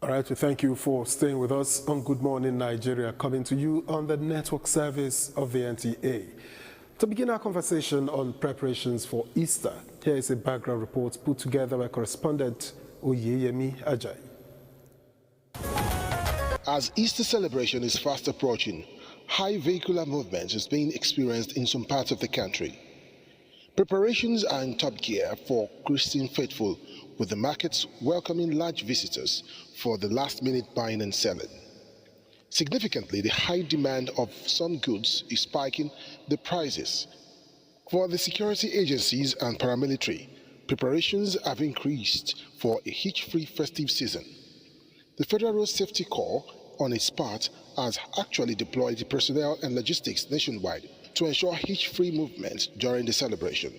All right, we thank you for staying with us on Good Morning Nigeria, coming to you on the network service of the NTA. To begin our conversation on preparations for Easter, here is a background report put together by correspondent Oyeyemi Ajayi. As Easter celebration is fast approaching, high vehicular movement is being experienced in some parts of the country. Preparations are in top gear for Christian faithful, with the markets welcoming large visitors for the last-minute buying and selling. Significantly, the high demand of some goods is spiking the prices. For the security agencies and paramilitary, preparations have increased for a hitch-free festive season. The Federal Road Safety Corps, on its part, has actually deployed the personnel and logistics nationwide to ensure hitch-free movement during the celebration.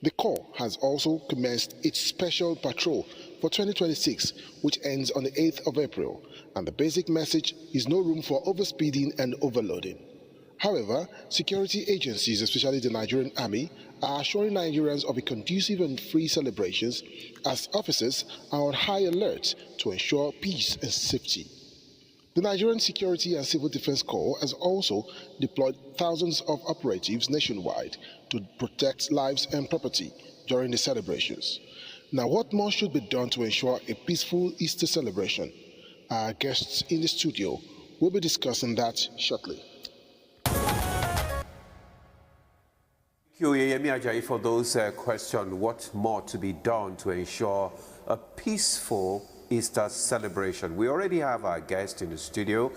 The Corps has also commenced its special patrol for 2026, which ends on the 8th of April, and the basic message is no room for overspeeding and overloading. However, security agencies, especially the Nigerian Army, are assuring Nigerians of a conducive and free celebrations as officers are on high alert to ensure peace and safety. The Nigerian Security and Civil Defense Corps has also deployed thousands of operatives nationwide to protect lives and property during the celebrations. Now, what more should be done to ensure a peaceful Easter celebration? Our guests in the studio will be discussing that shortly. Thank you, Oyeyemi Ajayi, for those questions. What more to be done to ensure a peaceful Easter celebration? We already have our guest in the studio,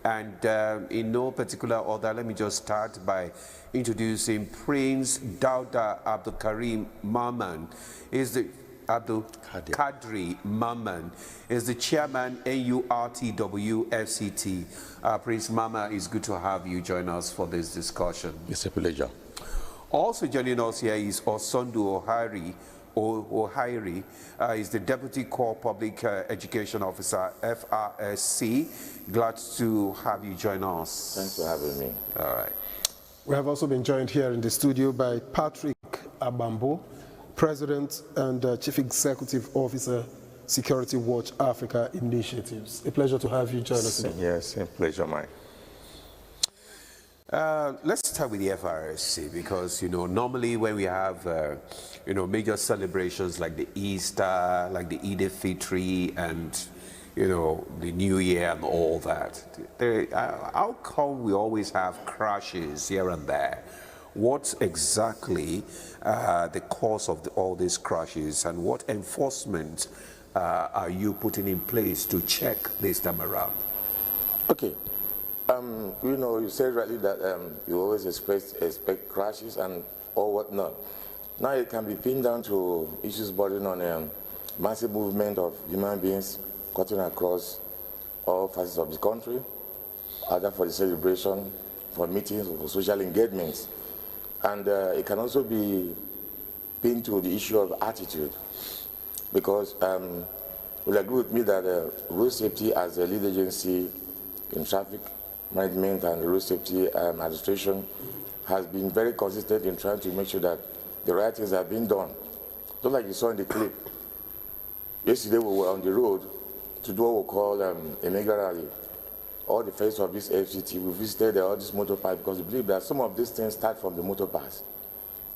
and in no particular order, let me just start by introducing Prince Dauda Abdul Karim Maman. Is the Abdul Kadri Maman is the chairman NURTW FCT. Prince Mama, it's good to have you join us for this discussion. It's a pleasure. Also joining us here is Osondu Ohairi is the Deputy Core Public Education Officer, FRSC. Glad to have you join us. Thanks for having me. All right. We have also been joined here in the studio by Patrick Abambo, President and Chief Executive Officer, Security Watch Africa Initiatives. A pleasure to have you join us. Yes, a pleasure, Mike. Let's start with the FRSC, because, normally when we have, major celebrations like the Easter, like the Eid al-Fitr and, the New Year and all that, how come we always have crashes here and there? What's exactly the cause of all these crashes, and what enforcement are you putting in place to check this time around? Okay. You said rightly that you always expect crashes and or whatnot. Now it can be pinned down to issues bordering on massive movement of human beings cutting across all facets of the country, either for the celebration, for meetings, or for social engagements. And it can also be pinned to the issue of attitude, because you'll agree with me that road safety as a lead agency in traffic management and road safety administration has been very consistent in trying to make sure that the right things are being done. Just like you saw in the clip, yesterday we were on the road to do what we call a mega rally. All the face of this FCT, we visited all these motor parks because we believe that some of these things start from the motor parks.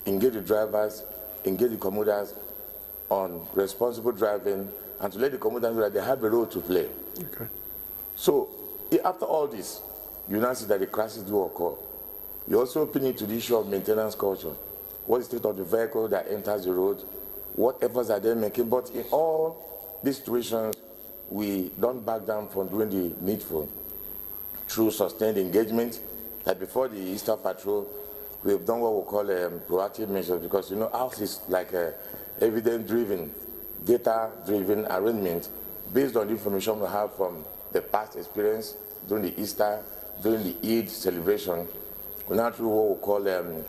Engage the drivers, engage the commuters on responsible driving, and to let the commuters know that they have a role to play. Okay. So after all this, you now see that the crashes do occur. You also pin it to the issue of maintenance culture. What is the state of the vehicle that enters the road? What efforts are they making? But in all these situations, we don't back down from doing the needful through sustained engagement. That before the Easter patrol, we have done what we call proactive measures, because ours is like a evidence-driven, data-driven arrangement based on the information we have from the past experience during the Easter, during the Eid celebration. We now through what we call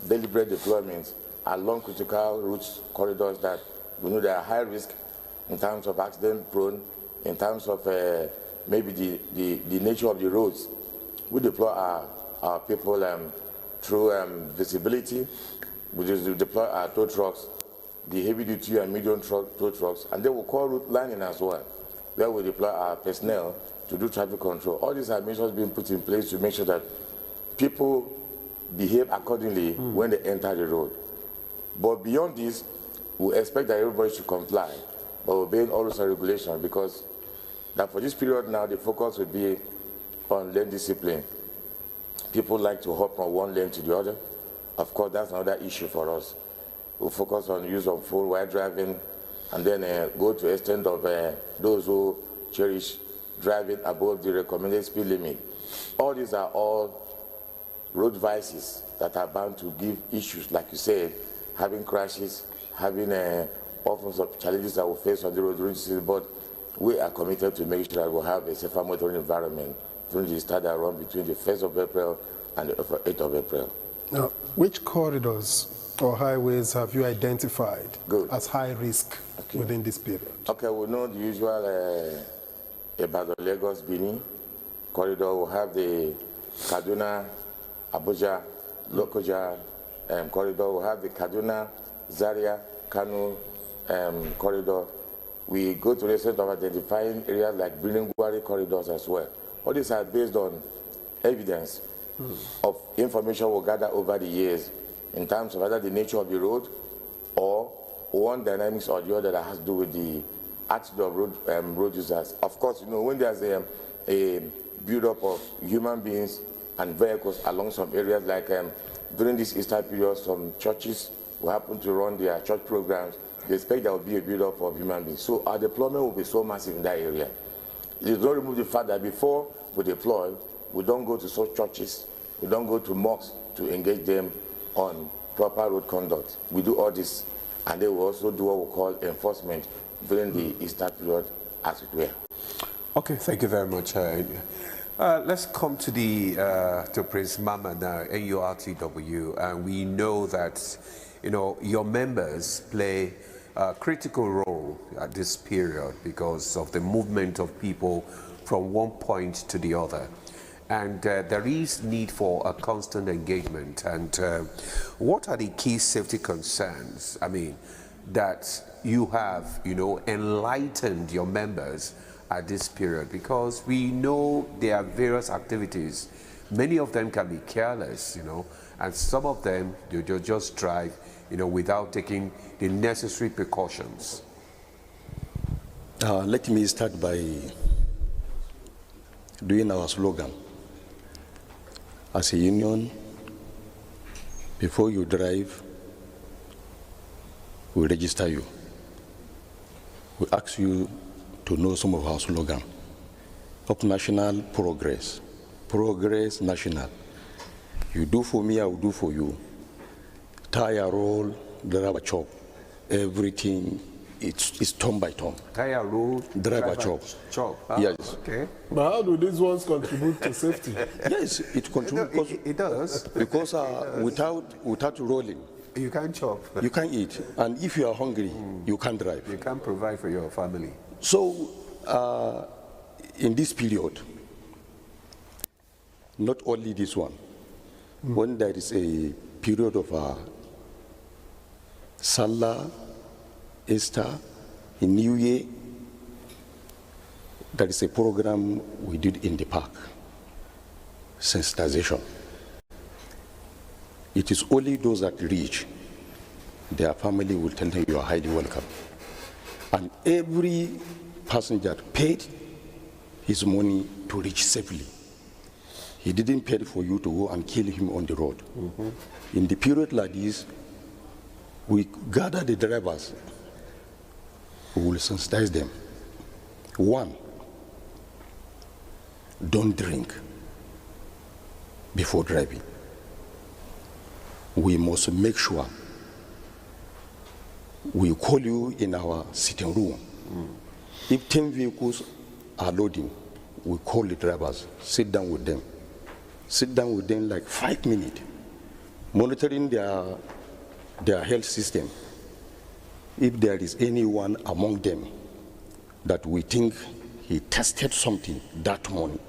deliberate deployment along critical routes, corridors that we know they are high risk in terms of accident prone, in terms of maybe the nature of the roads. We deploy our people through visibility. We just deploy our tow trucks, the heavy duty and medium tow trucks, and then we'll call route lining as well. where we deploy our personnel to do traffic control. All these are measures being put in place to make sure that people behave accordingly when they enter the road. But beyond this, we expect that everybody should comply, but obeying all those regulations, because that for this period now, the focus will be on lane discipline. People like to hop from one lane to the other. Of course, that's another issue for us. We'll focus on use of full while driving, and then go to extent of those who cherish driving above the recommended speed limit. All these are all road vices that are bound to give issues, like you said, having crashes, having all forms of challenges that we face on the road during the season. But we are committed to make sure that we'll have a safer motoring environment during the start that run between the 1st of April and the 8th of April. Now, which corridors or highways have you identified as high risk within this period? Okay, we know the usual about the Lagos-Benin corridor. We'll have the Kaduna, Abuja, Lokoja corridor. We'll have the Kaduna, Zaria, Kano corridor. We go to the extent of identifying areas like Birnin-Gwari corridors as well. All these are based on evidence of information we gather over the years in terms of either the nature of the road or one dynamics or the other that has to do with the attitude of road users. Of course, you know, when there's a build-up of human beings and vehicles along some areas, like during this Easter period, some churches will happen to run their church programs. They expect there will be a build-up of human beings. So our deployment will be so massive in that area. It does not remove the fact that before we deploy, we don't go to such churches, we don't go to mosques to engage them on proper road conduct. We do all this, and they will also do what we call enforcement during the Easter period, as it were. Okay, thank you very much. Let's come to to Prince Mama now, NURTW, and we know that your members play a critical role at this period because of the movement of people from one point to the other. And there is need for a constant engagement. And what are the key safety concerns, that you have, enlightened your members at this period? Because we know there are various activities. Many of them can be careless, and some of them, they'll just drive, without taking the necessary precautions. Let me start by doing our slogan. As a union, before you drive, we register you. We ask you to know some of our slogan. Up national, progress. Progress national. You do for me, I will do for you. Tire roll, driver chop. Everything, it's turn by turn. Tire roll, driver chop. Yes. Okay. But how do these ones contribute to safety? Yes, it contributes. It does. Because without rolling, you can't chop. You can't eat. And if you are hungry, you can't drive. You can't provide for your family. So, in this period, not only this one, when there is a period of Salah, Easter, in New Year, there is a program we did in the park, sensitization. It is only those that reach, their family will tell them you are highly welcome. And every passenger paid his money to reach safely. He didn't pay for you to go and kill him on the road. In the period like this, we gather the drivers, we will sensitize them. One, don't drink before driving. We must make sure we call you in our sitting room. If 10 vehicles are loading, we call the drivers, sit down with them. Sit down with them like 5 minutes, monitoring their health system. If there is anyone among them that we think he tested something that morning,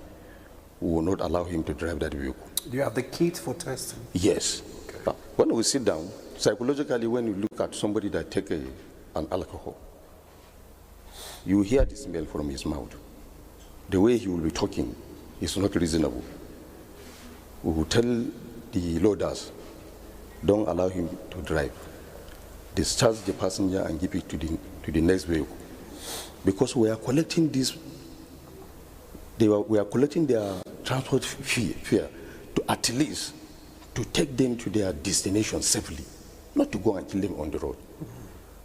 we will not allow him to drive that vehicle. Do you have the kit for testing? Yes. Okay. When we sit down, psychologically, when you look at somebody that take an alcohol, You hear the smell from his mouth. The way he will be talking is not reasonable. We will tell the loaders, don't allow him to drive. Discharge the passenger and give it to the next vehicle. Because we are collecting this, we are collecting their transport fare to at least to take them to their destination safely, not to go and kill them on the road.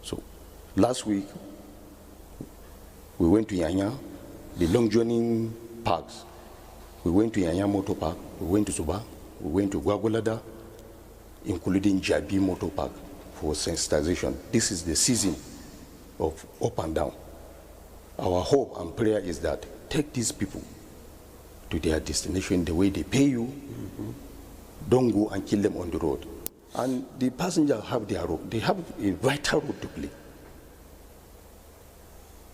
So last week, we went to Yanya, the long journey parks. We went to Yanya Motor Park, we went to Suba, we went to Gwagwalada, including Jabi Motor Park for sensitization. This is the season of up and down. Our hope and prayer is that take these people to their destination the way they pay you. Don't go and kill them on the road. And the passengers have their role. They have a vital role to play.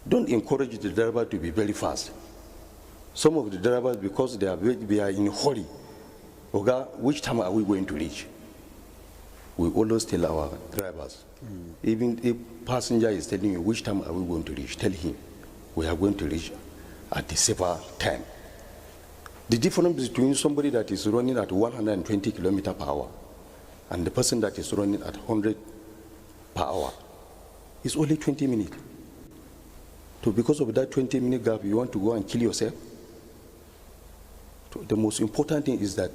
Don't encourage the driver to be very fast. Some of the drivers, because they are in a hurry, Oga, which time are we going to reach? We always tell our drivers, even if passenger is telling you which time are we going to reach, tell him we are going to reach at the safer time. The difference between somebody that is running at 120 kilometers per hour and the person that is running at 100 per hour is only 20 minutes. So because of that 20-minute gap, you want to go and kill yourself? So the most important thing is that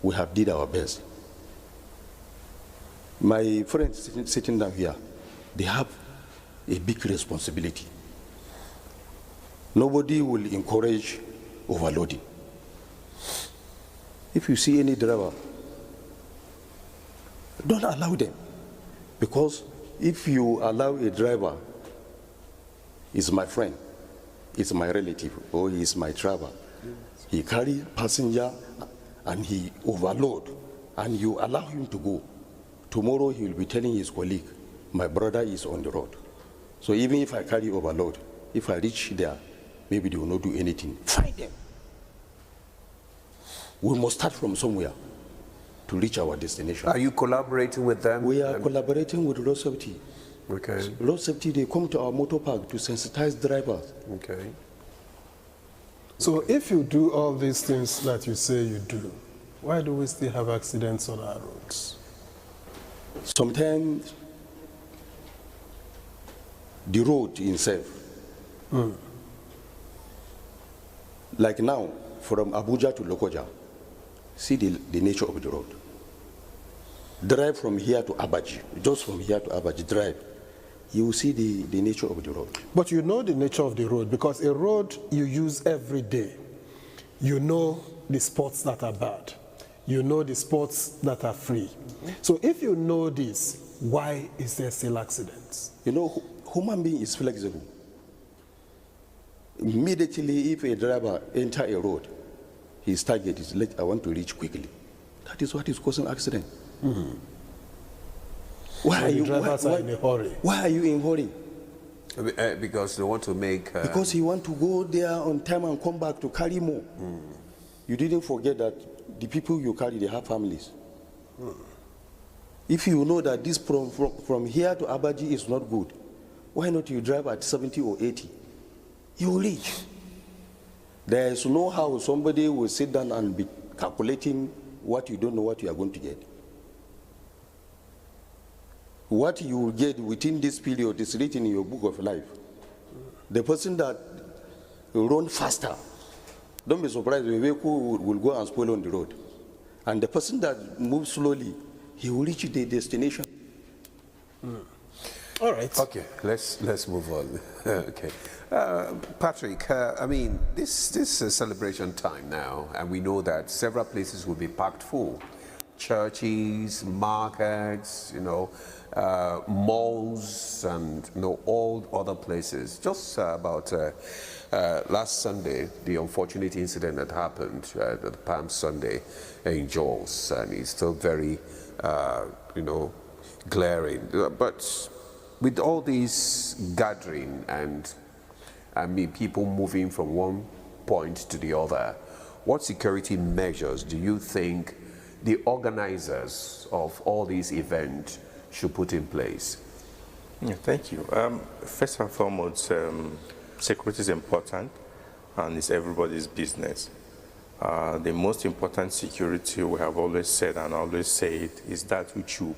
we have did our best. My friends sitting down here, they have a big responsibility. Nobody will encourage overloading. If you see any driver, don't allow them. Because if you allow a driver, he's my friend, he's my relative, or he's my driver, he carry passenger and he overload, and you allow him to go, tomorrow he will be telling his colleague, my brother is on the road. So even if I carry overload, if I reach there, maybe they will not do anything. Find them. We must start from somewhere to reach our destination. Are you collaborating with them? We are collaborating with road safety. Okay. Road safety, they come to our motor park to sensitize drivers. Okay. So if you do all these things that you say you do, why do we still have accidents on our roads? Sometimes the road itself, like now, from Abuja to Lokoja, see the nature of the road. Drive from here to Abuja, just from here to Abuja, drive. You will see the nature of the road. But you know the nature of the road because a road you use every day. You know the spots that are bad. You know the spots that are free. So if you know this, why is there still accidents? You know, human being is flexible. Immediately, if a driver enter a road, his target is, I want to reach quickly. That is what is causing accident. Why So are you drivers are in a hurry? Why are you in hurry? Because they want to make... Because he want to go there on time and come back to carry more. You didn't forget that the people you carry, they have families. If you know that this from here to Abuja is not good, why not you drive at 70 or 80? You will reach. There is no how somebody will sit down and be calculating what you don't know what you are going to get. What you will get within this period is written in your book of life. The person that will run faster, don't be surprised, the vehicle will go and spoil on the road. And the person that moves slowly, he will reach the destination. All right. Okay, let's move on. Okay. Patrick, I mean, this is a celebration time now, and we know that several places will be packed full. Churches, markets, malls, and all other places. Just about last Sunday, the unfortunate incident that happened at the Palm Sunday in Jos, and it's still very, glaring. But with all these gathering and people moving from one point to the other, what security measures do you think the organizers of all these events should put in place? Yeah, thank you. First and foremost, security is important and it's everybody's business. The most important security we have always said and always say it is that which you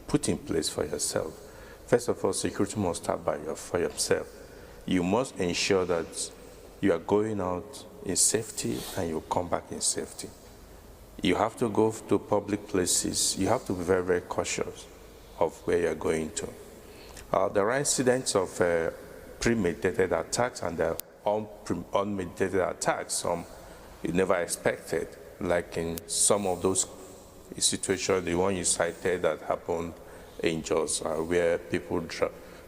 put in place for yourself. First of all, security must start for yourself. You must ensure that you are going out in safety and you come back in safety. You have to go to public places. You have to be very, very cautious of where you're going to. There are incidents of premeditated attacks and there are unmeditated attacks, some you never expected, like in some of those situations, the one you cited that happened in Jos, where people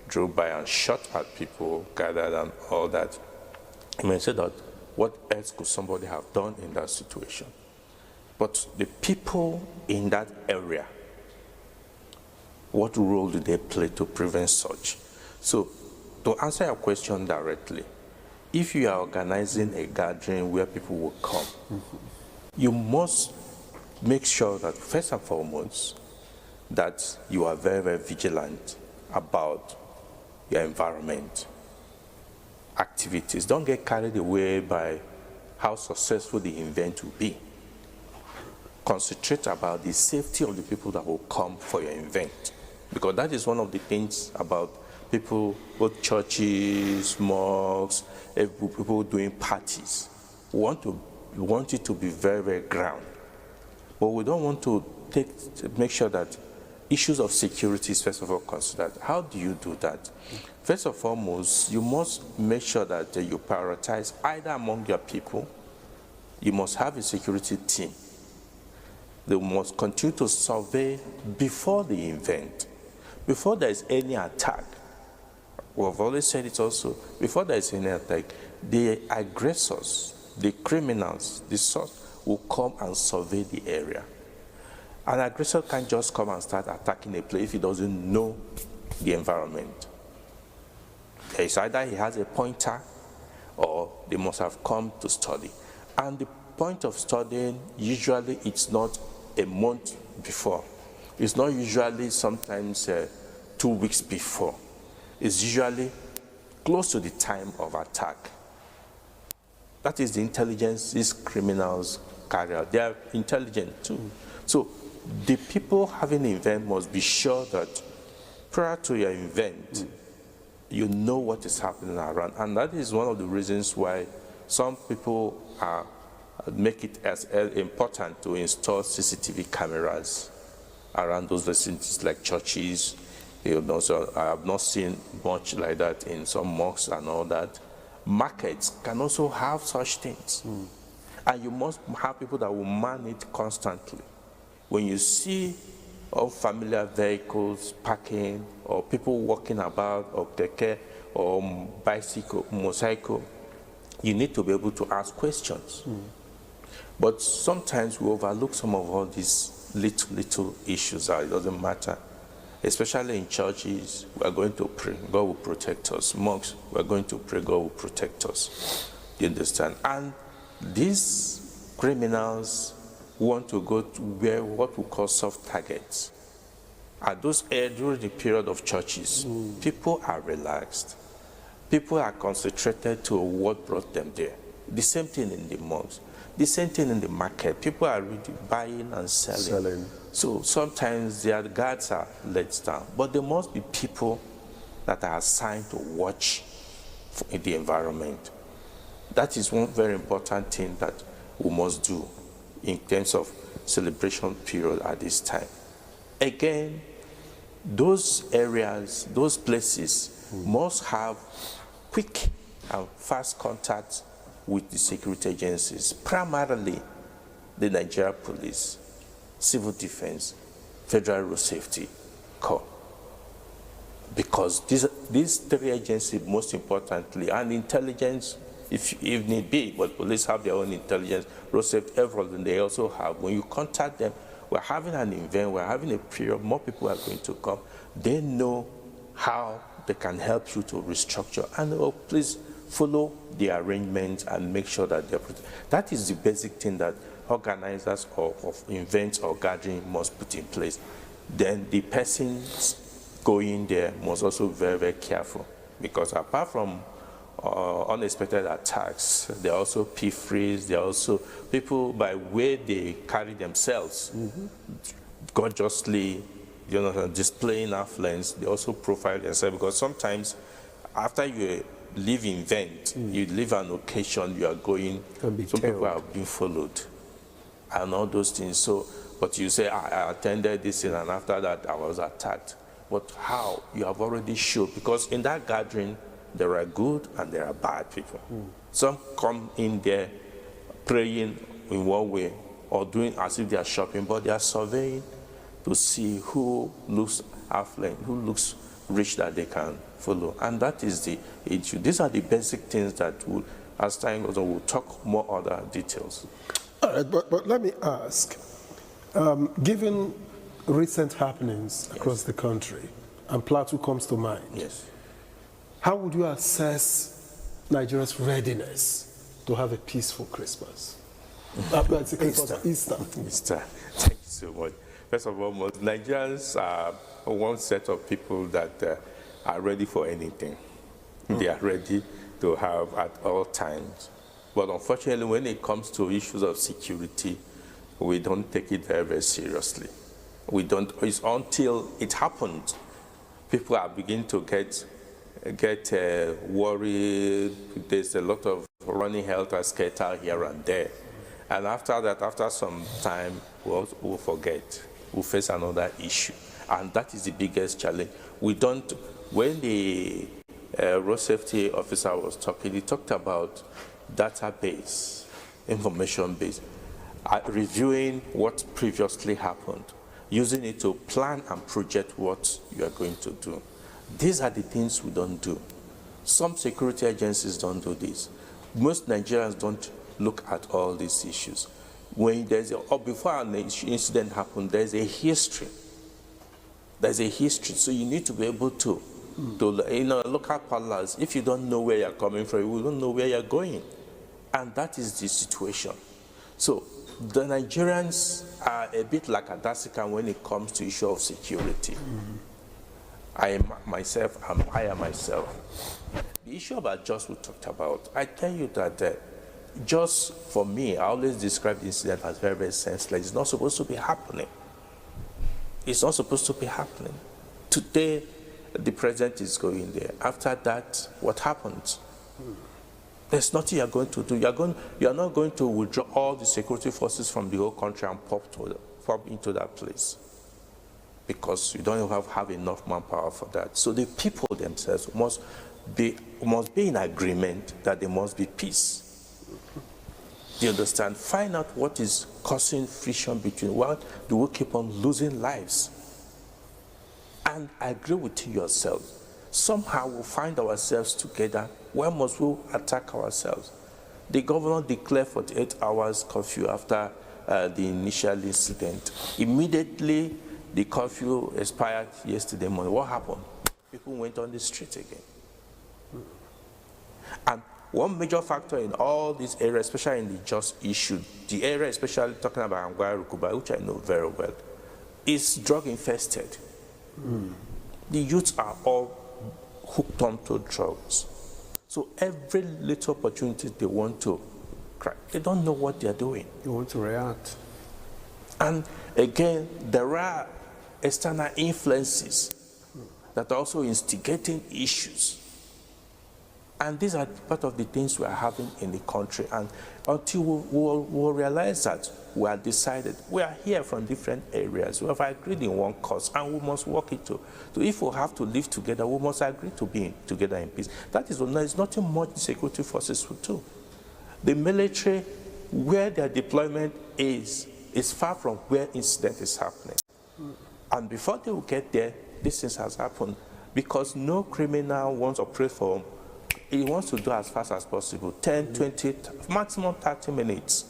drove by and shot at people, gathered and all that. You may say that, what else could somebody have done in that situation? But the people in that area, what role do they play to prevent such? So, to answer your question directly, if you are organizing a gathering where people will come, you must make sure that first and foremost, that you are very, very vigilant about your environment, activities. Don't get carried away by how successful the event will be. Concentrate about the safety of the people that will come for your event. Because that is one of the things about people, both churches, mosques, people doing parties. We want it to be very, very ground. But we don't want to make sure that issues of security is first of all considered. How do you do that? First and foremost, you must make sure that you prioritize either among your people. You must have a security team. They must continue to survey before the event, before there is any attack. We've always said it also, before there is any attack, the aggressors, the criminals, the source will come and survey the area. An aggressor can't just come and start attacking a place if he doesn't know the environment. It's either he has a pointer or they must have come to study. And the point of studying, usually it's not a month before. It's not usually sometimes 2 weeks before. It's usually close to the time of attack. That is the intelligence these criminals carry out. They are intelligent too. So the people having an event must be sure that prior to your event, you know what is happening around. And that is one of the reasons why some people make it as important to install CCTV cameras around those vicinities like churches. So I have not seen much like that in some mosques and all that. Markets can also have such things. And you must have people that will man it constantly. When you see unfamiliar vehicles parking or people walking about or keke or bicycle, motorcycle, you need to be able to ask questions. But sometimes we overlook some of all these little issues. It doesn't matter. Especially in churches, we are going to pray, God will protect us. Mosques, we are going to pray, God will protect us. You understand? And these criminals want to go to where what we call soft targets. At those during the period of churches, people are relaxed. People are concentrated to what brought them there. The same thing in the mosques. The same thing in the market. People are really buying and selling. So sometimes their guards are let down. But there must be people that are assigned to watch in the environment. That is one very important thing that we must do in terms of celebration period at this time. Again, those areas, those places must have quick and fast contact with the security agencies, primarily the Nigerian Police, Civil Defense, Federal Road Safety Corps. Because these three agencies, most importantly, and intelligence, if need be, but police have their own intelligence, road safety, everything they also have. When you contact them, we're having an event, we're having a period, more people are going to come. They know how they can help you to restructure. And please follow the arrangements and make sure that they're protected. That is the basic thing that organizers of events or gathering must put in place. Then the persons going there must also be very, very careful, because apart from unexpected attacks, there are also pilferings, there are also people by way they carry themselves, gorgeously, displaying affluence. They also profile themselves, because sometimes after you leave event, you leave an occasion, you are going, some people are being followed and all those things. So, but you say, I attended this thing and after that I was attacked. But how? You have already showed, because in that gathering, there are good and there are bad people. Some come in there praying in one way or doing as if they are shopping, but they are surveying to see who looks affluent, who looks rich that they can follow. And that is the issue. These are the basic things that will, as time goes on, we'll talk more other details. All right, but let me ask, given recent happenings across the country, and Plateau comes to mind, Yes. how would you assess Nigeria's readiness to have a peaceful Christmas? Easter. Mr. Thank you so much. First of all, most Nigerians are one set of people that are ready for anything. They are ready to have at all times. But unfortunately, when it comes to issues of security, we don't take it very, very seriously. We don't. It's until it happens, people are beginning to get worried. There's a lot of running helter-skelter here and there. And after that, after some time, we'll forget. We'll face another issue. And that is the biggest challenge. We don't, when the road safety officer was talking, he talked about database, information base, reviewing what previously happened, using it to plan and project what you are going to do. These are the things we don't do. Some security agencies don't do this. Most Nigerians don't look at all these issues. When there's before an incident happens, there's a history. There's a history, so you need to be able to local parlance. If you don't know where you're coming from, you don't know where you're going, and that is the situation. So the Nigerians are a bit like a Dacican when it comes to issue of security. I am myself. The issue about just we talked about, I tell you that just for me, I always describe the incident as very, very senseless. It's not supposed to be happening. It's not supposed to be happening. Today, the president is going there. After that, what happens? There's nothing you're going to do. You're not going to withdraw all the security forces from the whole country and pop into that place, because you don't have enough manpower for that. So the people themselves must be in agreement that there must be peace. Do you understand? Find out what is causing friction between. Why do we keep on losing lives? And agree with yourself. Somehow we'll find ourselves together. Where must we attack ourselves? The governor declared 48 hours curfew after the initial incident. Immediately, the curfew expired yesterday morning. What happened? People went on the street again. And one major factor in all these areas, especially in the just issue, the area especially talking about Angwai Rukuba, which I know very well, is drug infested. The youths are all hooked onto drugs. So every little opportunity they want to crack, they don't know what they're doing. You want to react. And again, there are external influences that are also instigating issues. And these are part of the things we are having in the country. And until we'll realize that we are decided, we are here from different areas. We have agreed in one cause, and we must work it to. So if we have to live together, we must agree to be together in peace. That is there's nothing much the security forces will do. The military, where their deployment is far from where incident is happening. And before they will get there, this thing has happened, because no criminal wants to operate for. He wants to do as fast as possible, 10, 20, maximum 30 minutes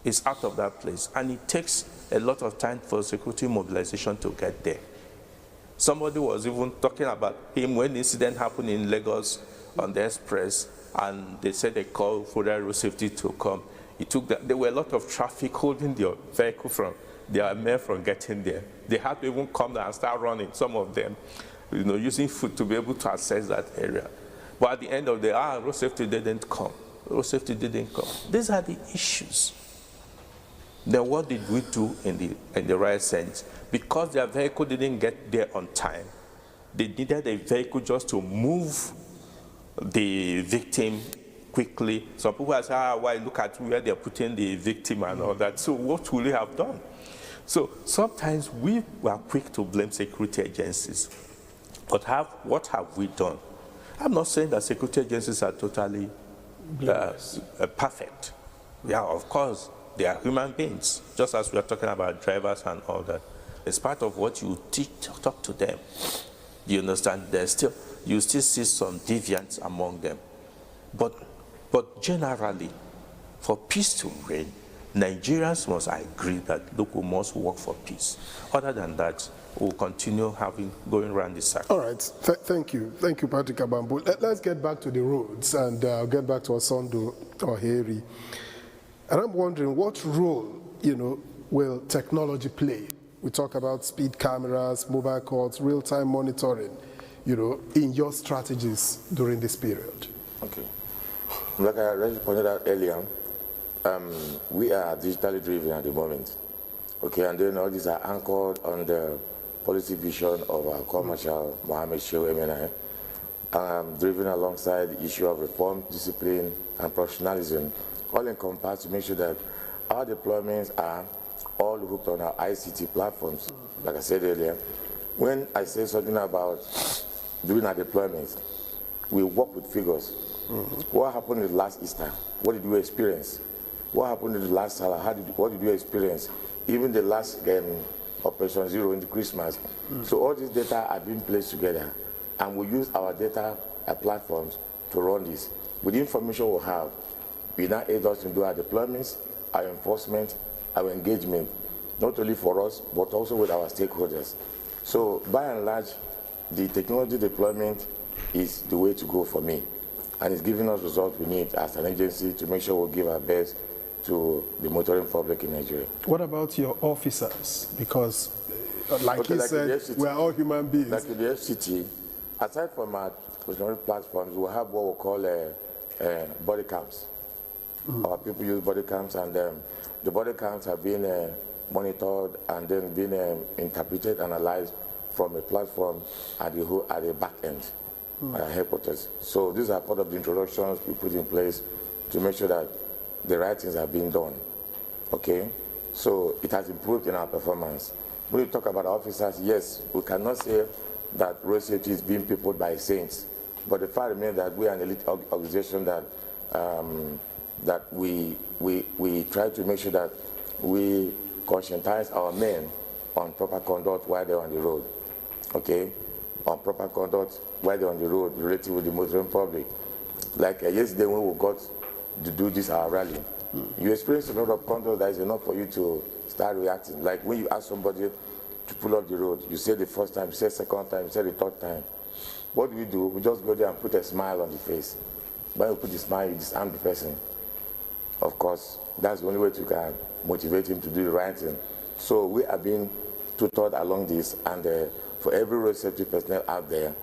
is out of that place. And it takes a lot of time for security mobilization to get there. Somebody was even talking about him when the incident happened in Lagos on the express, and they said they called for road safety to come. There were a lot of traffic holding the vehicle from their men from getting there. They had to even come down and start running, some of them, using foot to be able to access that area. But at the end of the day, road safety didn't come. Road safety didn't come. These are the issues. Then what did we do in the right sense? Because their vehicle didn't get there on time, they needed a vehicle just to move the victim quickly. Some people have said, why look at where they're putting the victim and all that. So what will we have done? So sometimes we were quick to blame security agencies. But what have we done? I'm not saying that security agencies are totally perfect. Yeah, of course, they are human beings, just as we are talking about drivers and all that. It's part of what you talk to them. You understand? You still see some deviants among them. But generally, for peace to reign, Nigerians must agree that look, we must work for peace. Other than that, we'll continue going around the circle. All right, thank you. Thank you, Patrick Abambo. Let's get back to the roads, and I'll get back to Osondo or Harry. And I'm wondering, what role, will technology play? We talk about speed cameras, mobile courts, real-time monitoring, in your strategies during this period. Okay. Like I already pointed out earlier, we are digitally driven at the moment. Okay, and then all these are anchored on the policy vision of our Commercial Mohammed Shehu MNI, driven alongside the issue of reform, discipline, and professionalism, all encompassed to make sure that our deployments are all hooked on our ICT platforms. Like I said earlier, when I say something about doing our deployments, we work with figures. What happened in the last Easter? What did you experience? What happened in the last Salah? What did you experience? Even the last Operation Zero in the Christmas. So all this data are being placed together, and we use our data platforms to run this. With the information we have, we now aid us to do our deployments, our enforcement, our engagement, not only for us, but also with our stakeholders. So by and large, the technology deployment is the way to go for me. And it's giving us results we need as an agency to make sure we give our best to the motoring public in Nigeria. What about your officers? Because, like you said, we are all human beings. Like in the FCT, aside from our technology platforms, we have what we call body cams. Our people use body cams, and the body cams have been monitored and then been interpreted, analyzed from a platform at the back end, at headquarters. So these are part of the introductions we put in place to make sure that the right things are being done. Okay? So it has improved in our performance. When you talk about officers, yes, we cannot say that road safety is being peopled by saints, but the fact remains that we are an elite organization that that we try to make sure that we conscientize our men on proper conduct while they're on the road. Okay? On proper conduct while they're on the road related with the motoring public. Like yesterday when we got to do this our rally, you experience a lot of conduct that is enough for you to start reacting. Like when you ask somebody to pull up the road, you say the first time, you say the second time, you say the third time. What do? We just go there and put a smile on the face. When you put the smile, you disarm the person. Of course, that's the only way to motivate him to do the right thing. So we are being tutored along this, and for every road safety personnel out there,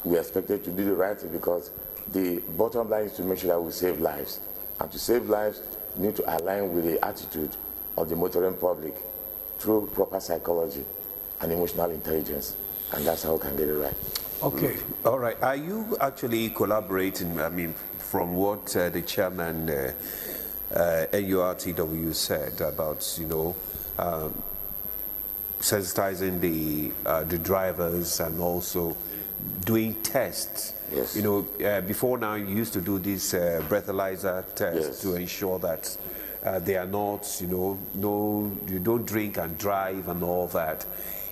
we are expected to do the right thing, because the bottom line is to make sure that we save lives. And to save lives, we need to align with the attitude of the motoring public through proper psychology and emotional intelligence. And that's how we can get it right. Okay. All right. Are you actually collaborating, from what the chairman NURTW said about, sensitizing the drivers and also doing tests? Yes. Before now you used to do this breathalyzer test to ensure that they are not, you don't drink and drive and all that.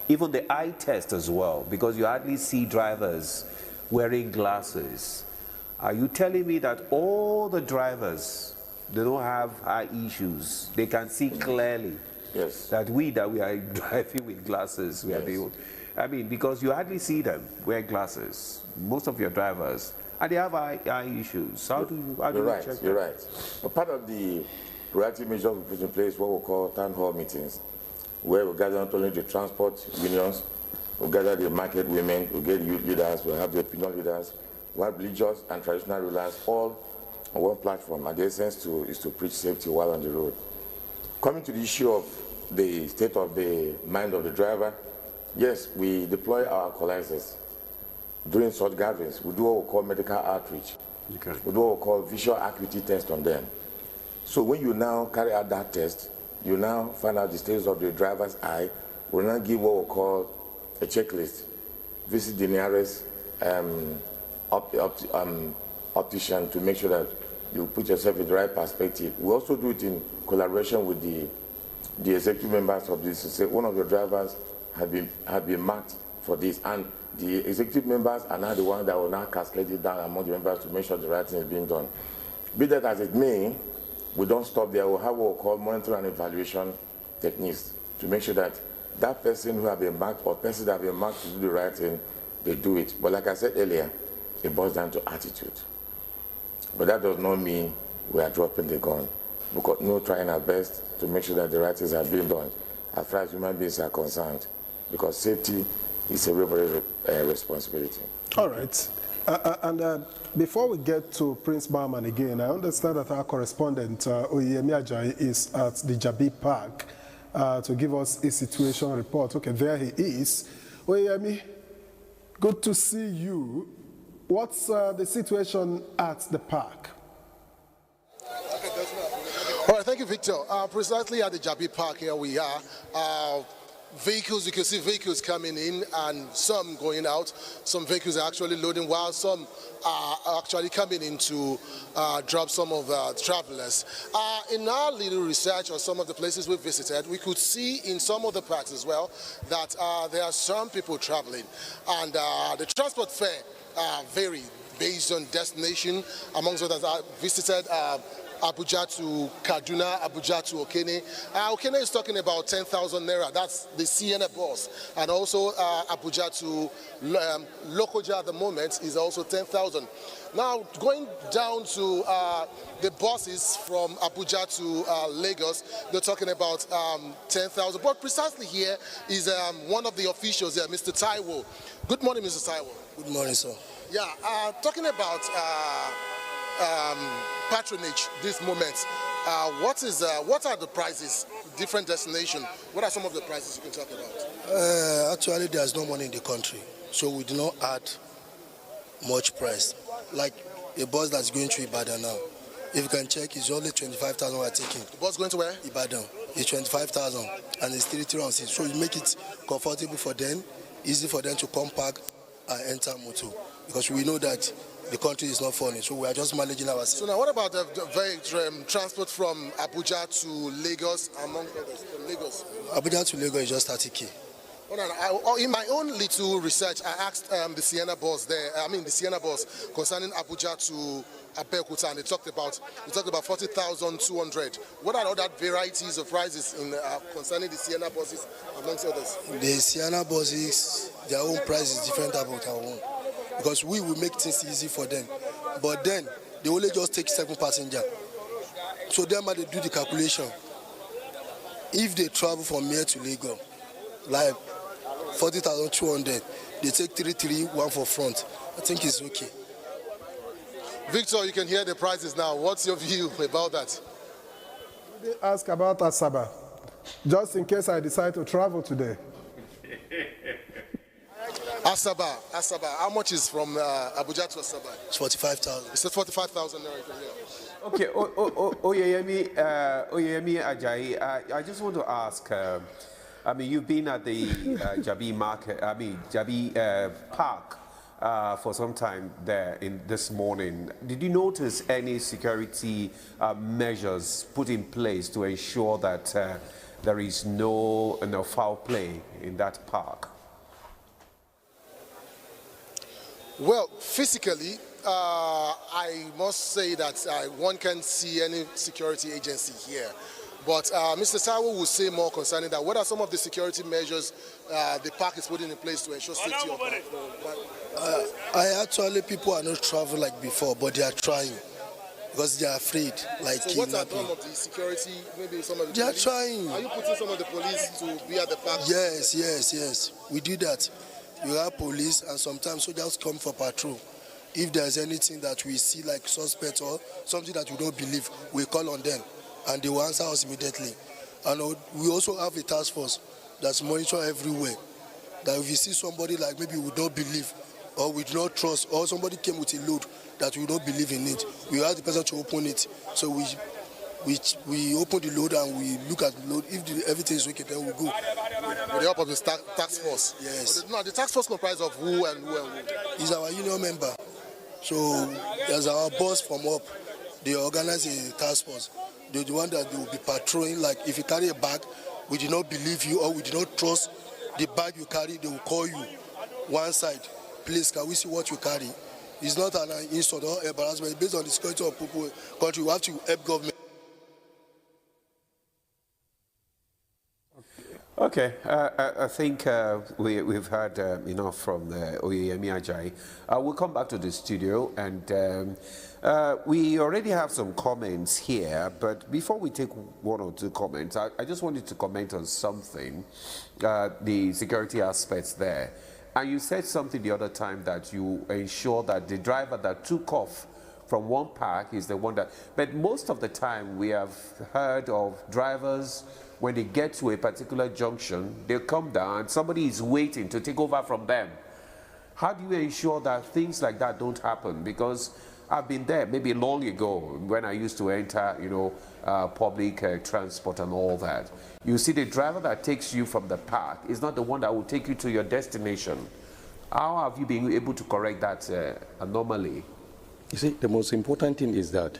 Even the eye test as well, because you hardly see drivers wearing glasses. Are you telling me that all the drivers, they don't have eye issues? They can see clearly? Yes. That we are driving with glasses, we are the, because you hardly see them wear glasses, most of your drivers, and they have eye issues. How do you check You're right. But part of the proactive measures we put in place, what we call town hall meetings. where we gather not only the transport unions, we gather the market women, we get youth leaders, we have the opinion leaders, we have religious and traditional rulers, all on one platform. And the essence is to preach safety while on the road. Coming to the issue of the state of the mind of the driver, yes, we deploy our alcoholizers during such gatherings. We do what we call medical outreach. Okay. We do what we call visual acuity test on them. So when you now carry out that test, you now find out the status of the driver's eye. We now give what we call a checklist. Visit the nearest optician to make sure that you put yourself in the right perspective. We also do it in collaboration with the executive members of this. Say one of your drivers had been marked for this, and the executive members are now the ones that will now cascade it down among the members to make sure the right thing is being done. Be that as it may, we don't stop there. We'll have what we call monitoring and evaluation techniques to make sure that that person who have been marked or persons that have been marked to do the right thing, they do it. But like I said earlier, it boils down to attitude. But that does not mean we are dropping the gun. Because we're trying our best to make sure that the right things are being done as far as human beings are concerned. Because safety is everybody's responsibility. All right. And before we get to Prince Barman again, I understand that our correspondent, Oyemi Ajayi, is at the Jabi Park to give us a situation report. Okay, there he is. Oyemi, good to see you. What's the situation at the park? All right, thank you, Victor. Precisely at the Jabi Park here we are. Vehicles, you can see vehicles coming in and some going out. Some vehicles are actually loading while some are actually coming in to drop some of the travelers. In our little research on some of the places we visited, we could see in some of the parks as well that there are some people traveling, and the transport fare vary based on destination. Amongst others, I visited Abuja to Kaduna, Abuja to Okene. Okene is talking about 10,000 naira. That's the Sienna bus. And also Abuja to Lokoja at the moment is also 10,000. Now, going down to the buses from Abuja to Lagos, they're talking about 10,000. But precisely here is one of the officials here, Mr. Taiwo. Good morning, Mr. Taiwo. Good morning, sir. Yeah, talking about patronage this moment, what are the prices, different destination? What are some of the prices you can talk about? Actually, there's no money in the country, so we do not add much price. Like a bus that's going to Ibadan now, if you can check, it's only 25,000 we're taking. The bus going to where? Ibadan. It's 25,000 and it's 3 rounds. So you make it comfortable for them, easy for them to come back and enter motor, because we know that the country is not funny, so we are just managing ourselves. So now what about the transport from Abuja to Lagos, among others, Lagos? Abuja to Lagos is just 30K. In my own little research, I asked the Sienna bus there, the Sienna bus concerning Abuja to Abeokuta, and they talked about 40,200. What are other varieties of prices in concerning the Sienna buses, amongst others? The Sienna buses, their own price is different about our own, because we will make things easy for them. But then, they only just take 7 passengers. So them they do the calculation. If they travel from here to Lagos, like 40,200, they take 3 1 for front. I think it's okay. Victor, you can hear the prices now. What's your view about that? They ask about Asaba, just in case I decide to travel today. Asaba, how much is from Abuja to Asaba? It's 45,000. It's 45,000 naira. Okay, Oyemi Ajayi, I just want to ask, you've been at the Jabi Park for some time there this morning. Did you notice any security measures put in place to ensure that there is no foul play in that park? Well, physically, I must say that one can't see any security agency here. But Mr. Taiwo will say more concerning that. What are some of the security measures the park is putting in place to ensure safety of people are not traveling like before, but they are trying. because they are afraid, like So what are kidnapping. some of the security, maybe some of the They are police? trying. Are you putting some of the police to be at the park? Yes. We do that. We have police and sometimes soldiers come for patrol. If there's anything that we see like suspect or something that we don't believe, we call on them and they will answer us immediately. And we also have a task force that's monitored everywhere. That if you see somebody like maybe we don't believe or we do not trust, or somebody came with a load that we don't believe in it, we ask the person to open it. So we open the load and we look at the load. If everything is okay, then we go. With the help of the task force? Yes. Now, the task force comprises of who and who and who? He's our union member. So there's our boss from up. They organize a task force. They're the one that they will be patrolling. Like if you carry a bag, we do not believe you or we do not trust the bag you carry, they will call you one side. Please, can we see what you carry? It's not an insult or embarrassment. Based on the security of people, country, we have to help government. Okay, I think we've heard enough from Oyeyemi Ajayi. We'll come back to the studio, and we already have some comments here, but before we take one or two comments, I just wanted to comment on something, the security aspects there. And you said something the other time that you ensure that the driver that took off from one park is the one that, but most of the time we have heard of drivers, when they get to a particular junction, they come down and somebody is waiting to take over from them. How do you ensure that things like that don't happen? Because I've been there maybe long ago when I used to enter, public transport and all that. You see, the driver that takes you from the park is not the one that will take you to your destination. How have you been able to correct that anomaly? You see, the most important thing is that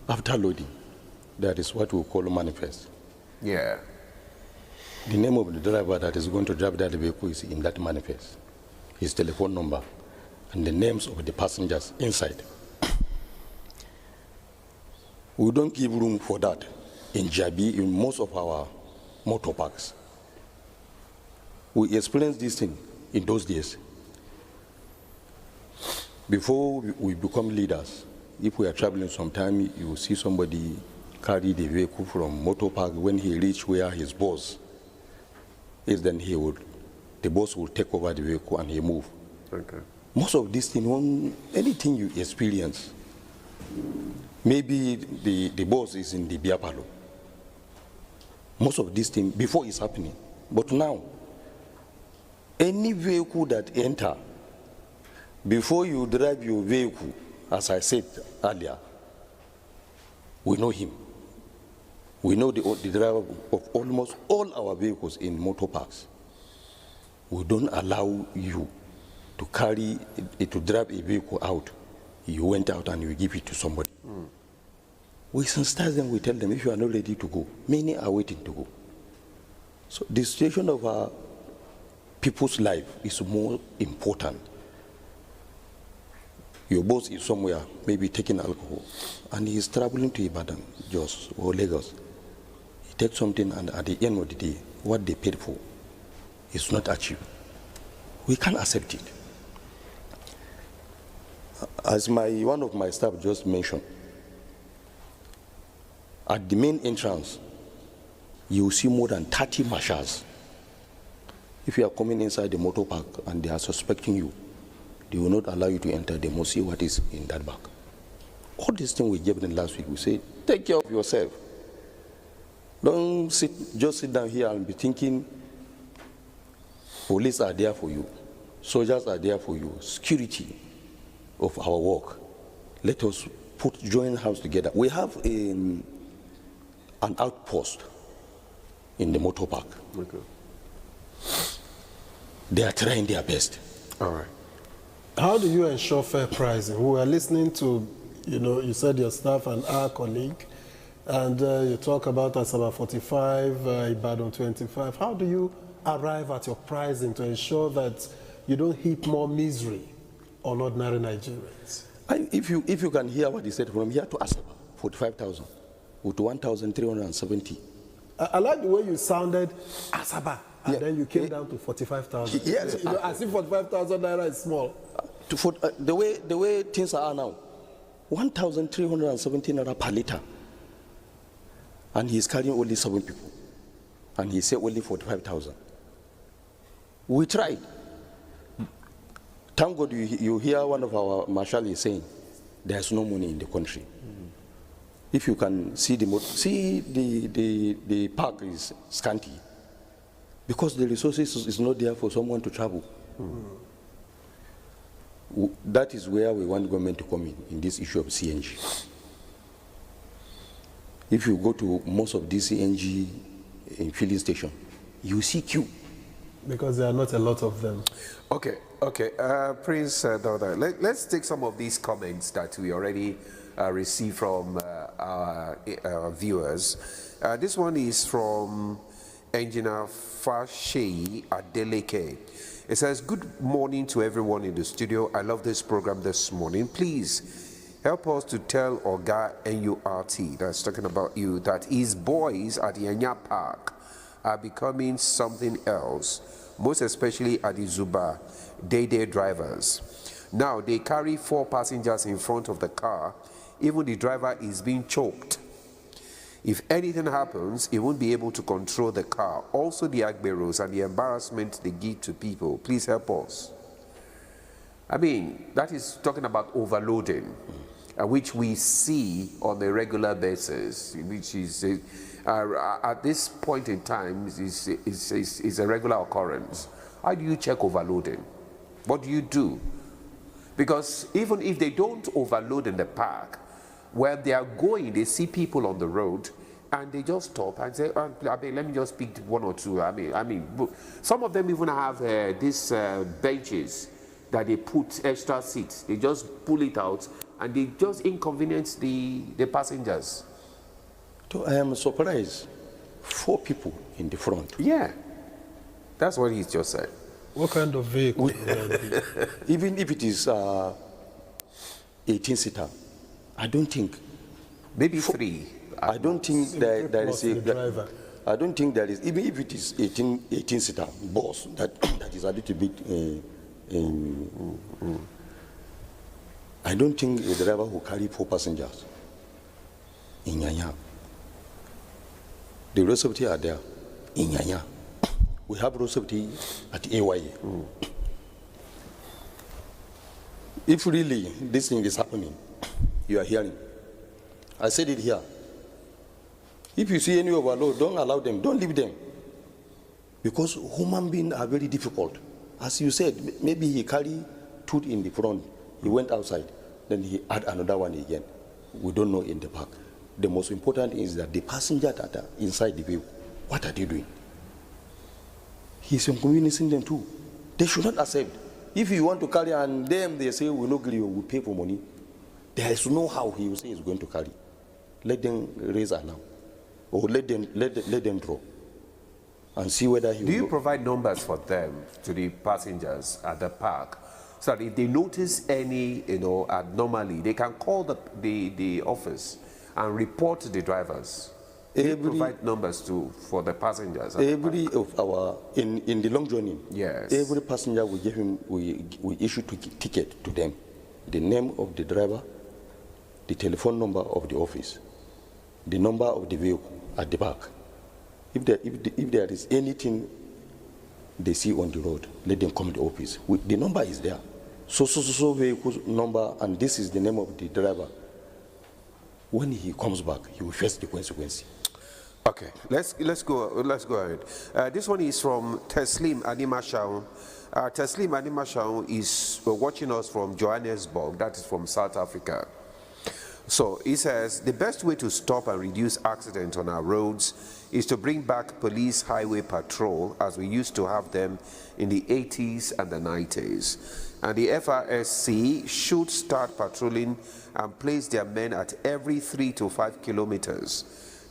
after loading, that is what we call manifest. Yeah. The name of the driver that is going to drive that vehicle is in that manifest. His telephone number and the names of the passengers inside. We don't give room for that in Jabi, in most of our motor parks. We experienced this thing in those days. Before we become leaders, if we are traveling sometime, you see somebody carry the vehicle from motor park. When he reach where his boss is, then the boss will take over the vehicle and he move. Okay. Most of these things, anything you experience, maybe the boss is in the beer parlor. Most of these things, before it's happening. But now, any vehicle that enter, before you drive your vehicle, as I said earlier, we know him. We know the driver of almost all our vehicles in motor parks. We don't allow you to to drive a vehicle out. You went out and you give it to somebody. We sensitize them, we tell them, if you are not ready to go, many are waiting to go. So the situation of our people's life is more important. Your boss is somewhere, maybe taking alcohol, and he is traveling to Ibadan, Jos, or Lagos. He takes something, and at the end of the day, what they paid for is not achieved. We can't accept it. As one of my staff just mentioned, at the main entrance, you will see more than 30 marshals. If you are coming inside the motor park and they are suspecting you, they will not allow you to enter. They must see what is in that bag. All these things we gave them last week. We say, take care of yourself. Don't just sit down here and be thinking police are there for you, soldiers are there for you, security of our work. Let us join hands together. We have an outpost in the motor park. Okay. They are trying their best. All right. How do you ensure fair pricing? We were listening to, you said your staff and our colleague, and you talk about Asaba 45, Ibadan 25. How do you arrive at your pricing to ensure that you don't heap more misery on ordinary Nigerians? If you can hear what he said, from here to Asaba, 45,000, or to 1,370. I like the way you sounded Asaba, and Yeah. then you came down to 45,000. Yes. As if 45,000 naira is small. The way things are now, 1,317 naira per liter. And he's carrying only 7 people. And he said only 45,000. We tried. Thank God you hear one of our marshals is saying, there's no money in the country. If you can see the park is scanty. Because the resources is not there for someone to travel. That is where we want government to come in this issue of CNG. If you go to most of these CNG in filling station, you see queue. Because there are not a lot of them. Okay. Prince Dauda, let's take some of these comments that we already received from our viewers. This one is from Engineer Fashe Adeleke. It says, good morning to everyone in the studio. I love this program this morning. Please help us to tell Oga NURT, that's talking about you, that his boys at the Enya Park are becoming something else, most especially at the Zuba day drivers. Now they carry 4 passengers in front of the car. Even the driver is being choked. If anything happens, he won't be able to control the car. Also the agberos and the embarrassment they give to people. Please help us. I mean, that is talking about overloading, which we see on a regular basis, which is at this point in time is a regular occurrence. How do you check overloading? What do you do? Because even if they don't overload in the park, where they are going, they see people on the road and they just stop and say, let me just pick 1 or 2. I mean, some of them even have these benches that they put extra seats. They just pull it out and they just inconvenience the passengers. So I am surprised. 4 people in the front. Yeah, that's what he's just said. What kind of vehicle would that be? Even if it is 18-seater, I don't think. Maybe 3. I don't think there is a driver. I don't think there is, even if it is 18-seater bus, that is a little bit. I don't think a driver will carry 4 passengers in Nyanya. The road safety are there in Nyanya. We have road safety at AYA. If really this thing is happening, you are hearing. I said it here. If you see any overload, don't allow them, don't leave them. Because human beings are very difficult. As you said, maybe he carried 2 in the front, he went outside, then he add another one again. We don't know in the park. The most important is that the passengers that are inside the vehicle, what are they doing? He's inconveniencing them too. They should not accept. If you want to carry and them, they say, we'll not give you, we'll pay for money. There is no how he will say he's going to carry. Let them raise alarm. Or let them draw. And see whether he will. Do you provide numbers for them, to the passengers at the park, so that if they notice any, abnormally, they can call the office and report to the drivers? Do you provide numbers for the passengers? Every of our, in the long journey, yes, every passenger we give him, we issue ticket to them. The name of the driver, the telephone number of the office, the number of the vehicle at the back. If there is anything they see on the road, let them come to the office. The number is there. So vehicle number, and this is the name of the driver. When he comes back, he will face the consequence. Okay, let's go ahead. This one is from Teslim Animashao. Teslim Animashao is watching us from Johannesburg, that is from South Africa. So he says, the best way to stop and reduce accidents on our roads is to bring back police highway patrol as we used to have them in the 80s and the 90s. And the FRSC should start patrolling and place their men at every 3 to 5 kilometers.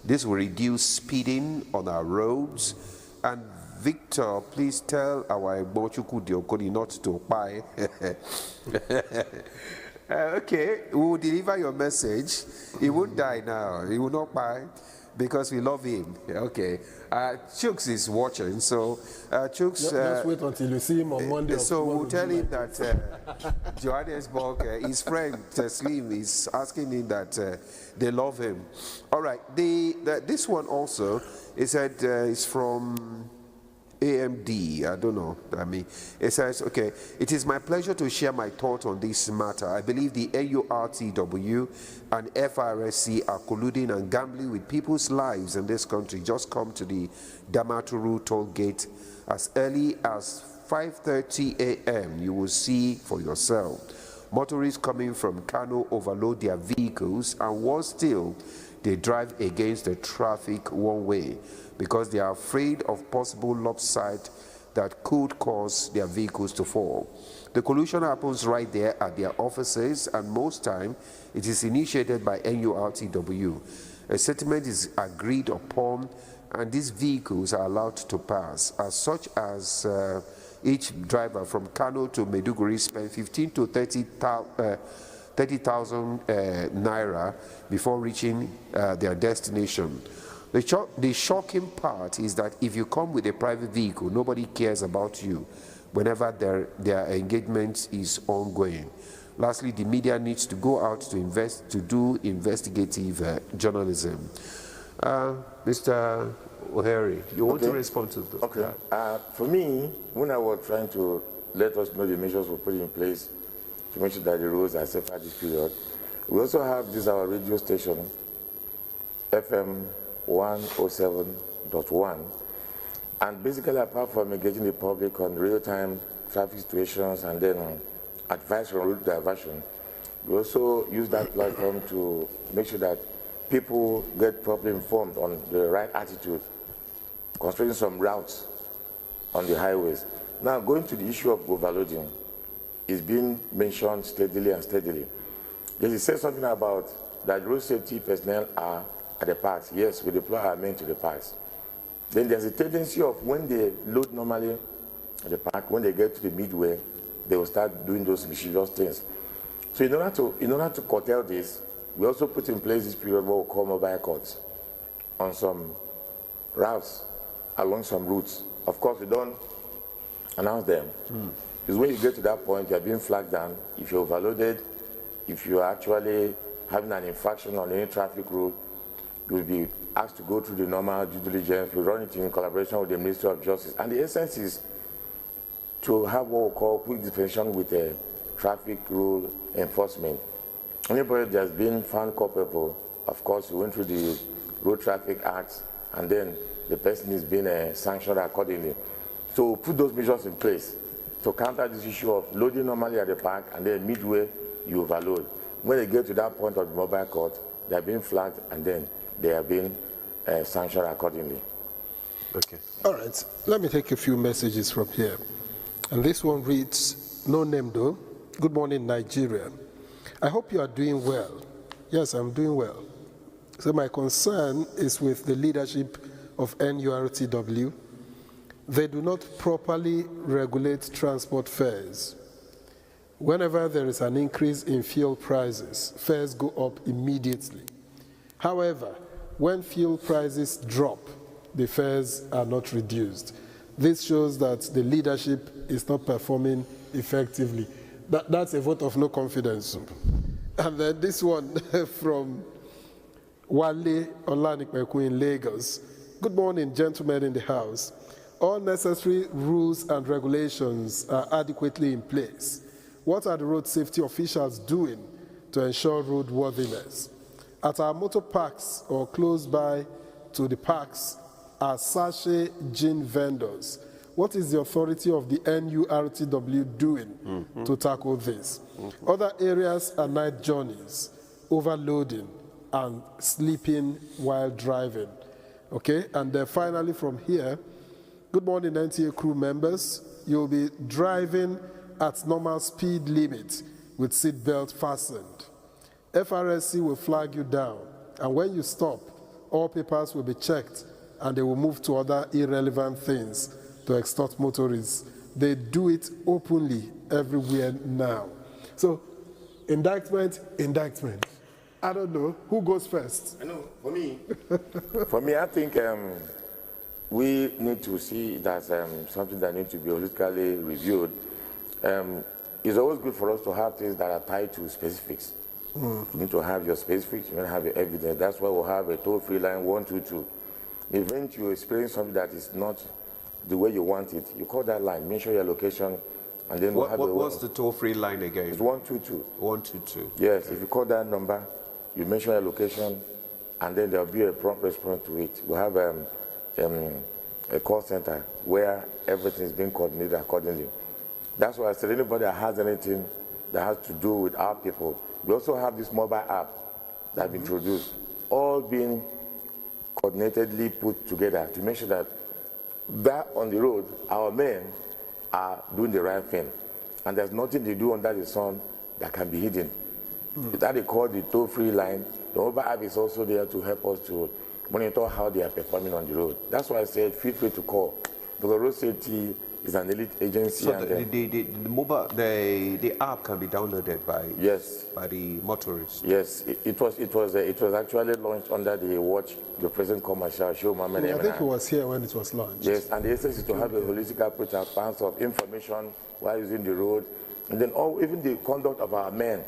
This will reduce speeding on our roads. And Victor, please tell our Bochuku Diokoni not to buy. Okay, we will deliver your message. He won't die now. He will not buy. because we love him. Okay. Chooks is watching, so Chooks... Just wait until you see him on Monday. So we'll tell him that Johannesburg, his friend Slim is asking him that they love him. All right, this one also, he said it's from AMD, I don't know, it says, okay, it is my pleasure to share my thoughts on this matter. I believe the NURTW and FRSC are colluding and gambling with people's lives in this country. Just come to the Damaturu toll gate as early as 5:30 a.m. You will see for yourself. Motorists coming from Kano overload their vehicles, and worse still, they drive against the traffic one way because they are afraid of possible lopside that could cause their vehicles to fall. The collusion happens right there at their offices, and most time it is initiated by NURTW. A settlement is agreed upon, and these vehicles are allowed to pass, as such as each driver from Kano to Maiduguri spend 15 to 30,000 naira before reaching their destination. The shocking part is that if you come with a private vehicle, nobody cares about you whenever their engagement is ongoing. Lastly, the media needs to go out to do investigative journalism. Mr. O'Hare, you want to respond to that? Okay. For me, when I was trying to let us know the measures we put in place to make sure that the roads are safe at this period, we also have this our radio station, FM 107.1, and basically apart from engaging the public on real-time traffic situations and then advice on route diversion, we also use that platform to make sure that people get properly informed on the right attitude concerning some routes on the highways. Now, going to the issue of overloading is being mentioned steadily and steadily. Yes, he said something about that road safety personnel are at the parks. Yes, we deploy our men to the parks. Then there's a tendency of when they load normally at the park, when they get to the midway, they will start doing those mischievous things. So in order to curtail this, we also put in place this period what we call mobile courts on some routes, along some routes. Of course, we don't announce them. Because when you get to that point, you're being flagged down. If you're overloaded, if you're actually having an infraction on any traffic route, you'll be asked to go through the normal due diligence. We run it in collaboration with the Ministry of Justice. And the essence is to have what we call quick dispensation with traffic rule enforcement. Anybody that's been found culpable, of course, we went through the Road Traffic Act, and then the person is being sanctioned accordingly. So put those measures in place to counter this issue of loading normally at the park, and then midway you overload. When they get to that point of the mobile court, they're being flagged, and then they are being sanctioned accordingly. Okay. All right, let me take a few messages from here. And this one reads, no name though. Good morning, Nigeria. I hope you are doing well. Yes, I'm doing well. So my concern is with the leadership of NURTW. They do not properly regulate transport fares. Whenever there is an increase in fuel prices, fares go up immediately. However, when fuel prices drop, the fares are not reduced. This shows that the leadership is not performing effectively. That's a vote of no confidence. And then this one from Wale Olanikmeku in Lagos. Good morning, gentlemen in the House. All necessary rules and regulations are adequately in place. What are the road safety officials doing to ensure roadworthiness? At our motor parks or close by to the parks are sachet gin vendors. What is the authority of the NURTW doing to tackle this? Other areas are night journeys, overloading, and sleeping while driving. Okay, and then finally from here, good morning NTA crew members. You'll be driving at normal speed limit with seatbelt fastened. FRSC will flag you down, and when you stop, all papers will be checked and they will move to other irrelevant things to extort motorists. They do it openly everywhere now. So, indictment, indictment. I don't know. Who goes first? I know, for me, I think we need to see it as something that needs to be holistically reviewed. It's always good for us to have things that are tied to specifics. You need to have your specifics, you need to have your evidence. That's why we'll have a toll-free line 122. The event you experience something that is not the way you want it, you call that line, mention your location, and then we'll have what's the toll-free line again? It's 122. 122. Yes, if you call that number, you mention your location, and then there'll be a prompt response to it. We'll have a call center where everything is being coordinated accordingly. That's why I said anybody that has anything that has to do with our people, we also have this mobile app that have been introduced, all being coordinatedly put together to make sure that on the road, our men are doing the right thing. And there's nothing they do under the sun that can be hidden. That they call the toll-free line. The mobile app is also there to help us to monitor how they are performing on the road. That's why I said feel free to call, because road safety is an elite agency. So and the app can be downloaded by the motorists. Yes, it was actually launched under the watch the present commercial show. I think he was here when it was launched. Yes, and the essence is to have a holistic approach and advance of information while using the road, and then even the conduct of our men.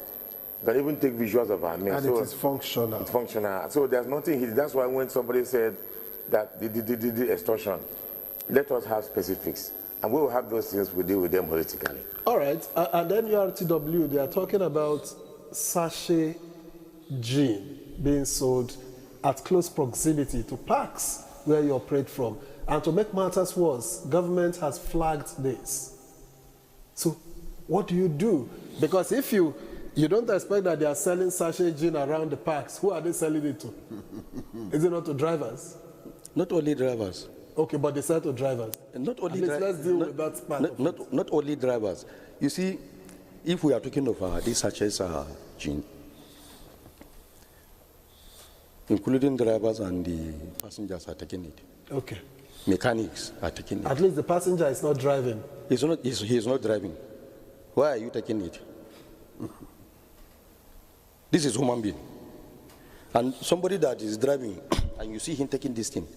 You can even take visuals of our men. And so it is functional. It's functional. So there's nothing hidden. That's why when somebody said that the extortion, let us have specifics. And we will have those things, we deal with them holistically. All right, and then URTW, they are talking about sachet gin being sold at close proximity to parks where you operate from. And to make matters worse, government has flagged this. So what do you do? Because if you don't expect that they are selling sachet gin around the parks, who are they selling it to? Is it not to drivers? Not only drivers. Okay, but they sell to drivers. Not only let's deal with that part. Not only drivers. You see, if we are talking of these sachets gin, including drivers and the passengers are taking it. Okay. Mechanics are taking it. At least the passenger is not driving. He's not driving. Why are you taking it? This is human being. And somebody that is driving and you see him taking this thing,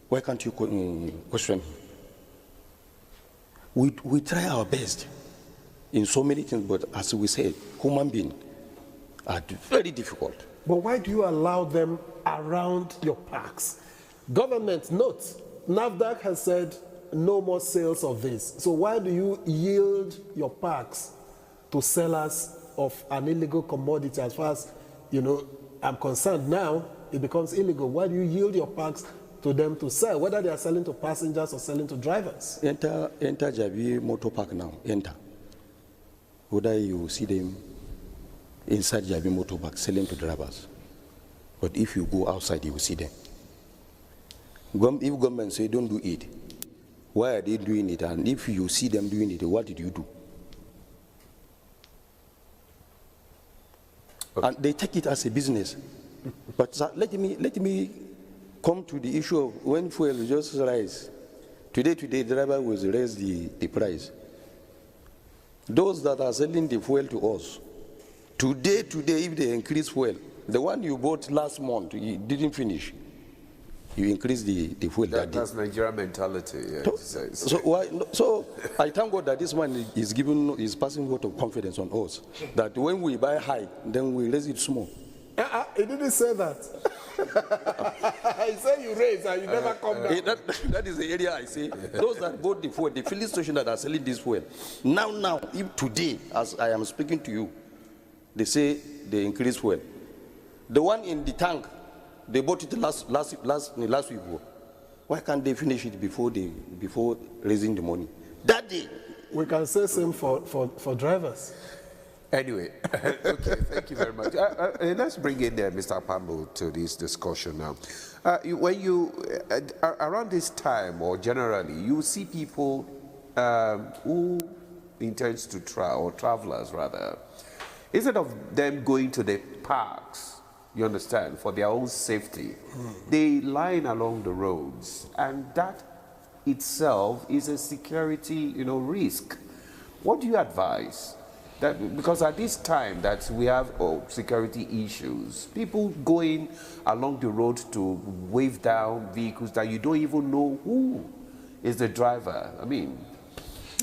why can't you question him? We try our best in so many things, but as we said, human beings are very difficult. But why do you allow them around your parks? Government notes, NAFDAC has said no more sales of this. So why do you yield your parks to sellers of an illegal commodity? As far as, I'm concerned now, it becomes illegal. Why do you yield your parks to them to sell, whether they are selling to passengers or selling to drivers? Enter Jabi Motor Park now, enter. Whether you see them inside Jabi Motor Park selling to drivers. But if you go outside, you will see them. If government say don't do it, why are they doing it? And if you see them doing it, what did you do? Okay. And they take it as a business. But let me come to the issue of when fuel just rise. Today, driver will raise the price. Those that are selling the fuel to us, today, if they increase fuel, the one you bought last month, you didn't finish. You increase the fuel. That's Nigerian mentality. Yeah. So I thank God that this man is passing a lot of confidence on us. That when we buy high, then we raise it small. He didn't say that. He said you raise and you never come down. That is the area I say. Those that bought the fuel, the filling station that are selling this fuel, now, if today, as I am speaking to you, they say they increase fuel. The one in the tank, they bought it last week. Why can't they finish it before raising the money? That day. We can say same for drivers. Anyway, okay, thank you very much. Let's bring in Mr. Pambo to this discussion now. When you, around this time or generally, you see people who intends to or travelers rather, instead of them going to the parks, you understand, for their own safety, they line along the roads, and that itself is a security, risk. What do you advise? Because at this time that we have security issues, people going along the road to wave down vehicles that you don't even know who is the driver. I mean,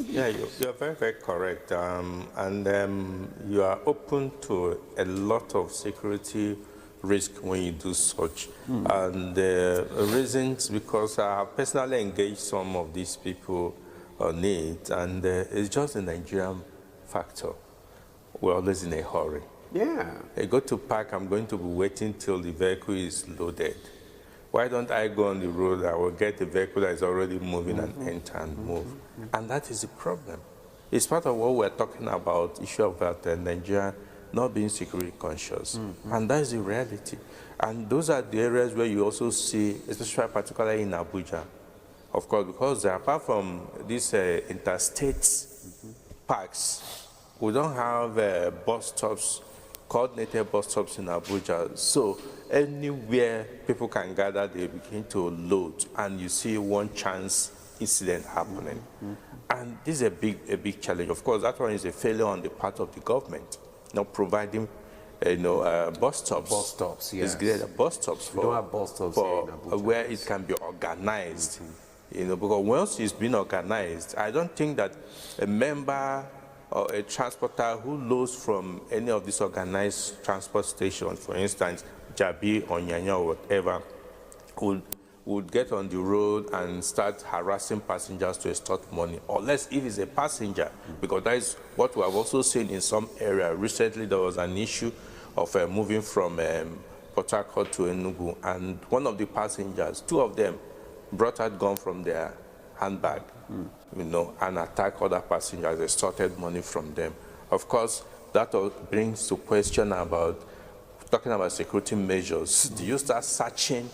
yeah, you're very, very correct. You are open to a lot of security risk when you do such. And the reasons, because I have personally engaged some of these people on it, and it's just the Nigerian factor. We're always in a hurry. yeah. I go to park, I'm going to be waiting till the vehicle is loaded. Why don't I go on the road? I will get the vehicle that is already moving and enter and move. And that is the problem. It's part of what we're talking about, issue about Nigeria not being security conscious. And that is the reality. And those are the areas where you also see, especially particularly in Abuja, of course, because apart from these interstate parks, we don't have bus stops, coordinated bus stops in Abuja. So anywhere people can gather, they begin to load, and you see one chance incident happening. And this is a big challenge. Of course, that one is a failure on the part of the government, not providing bus stops. Bus stops, yes. It's great bus stops We don't have bus stops here in Abuja. where it can be organized. Because once it's been organized, I don't think that a member or a transporter who loads from any of these organized transport stations, for instance, Jabi or Nyanya or whatever, would get on the road and start harassing passengers to extort money, unless if it's a passenger, because that is what we have also seen in some area. Recently, there was an issue of moving from Port Harcourt to Enugu, and one of the passengers, two of them, brought out gun from their handbag, and attacked other passengers, extorted money from them. Of course, that brings to question about, talking about security measures. Do you start searching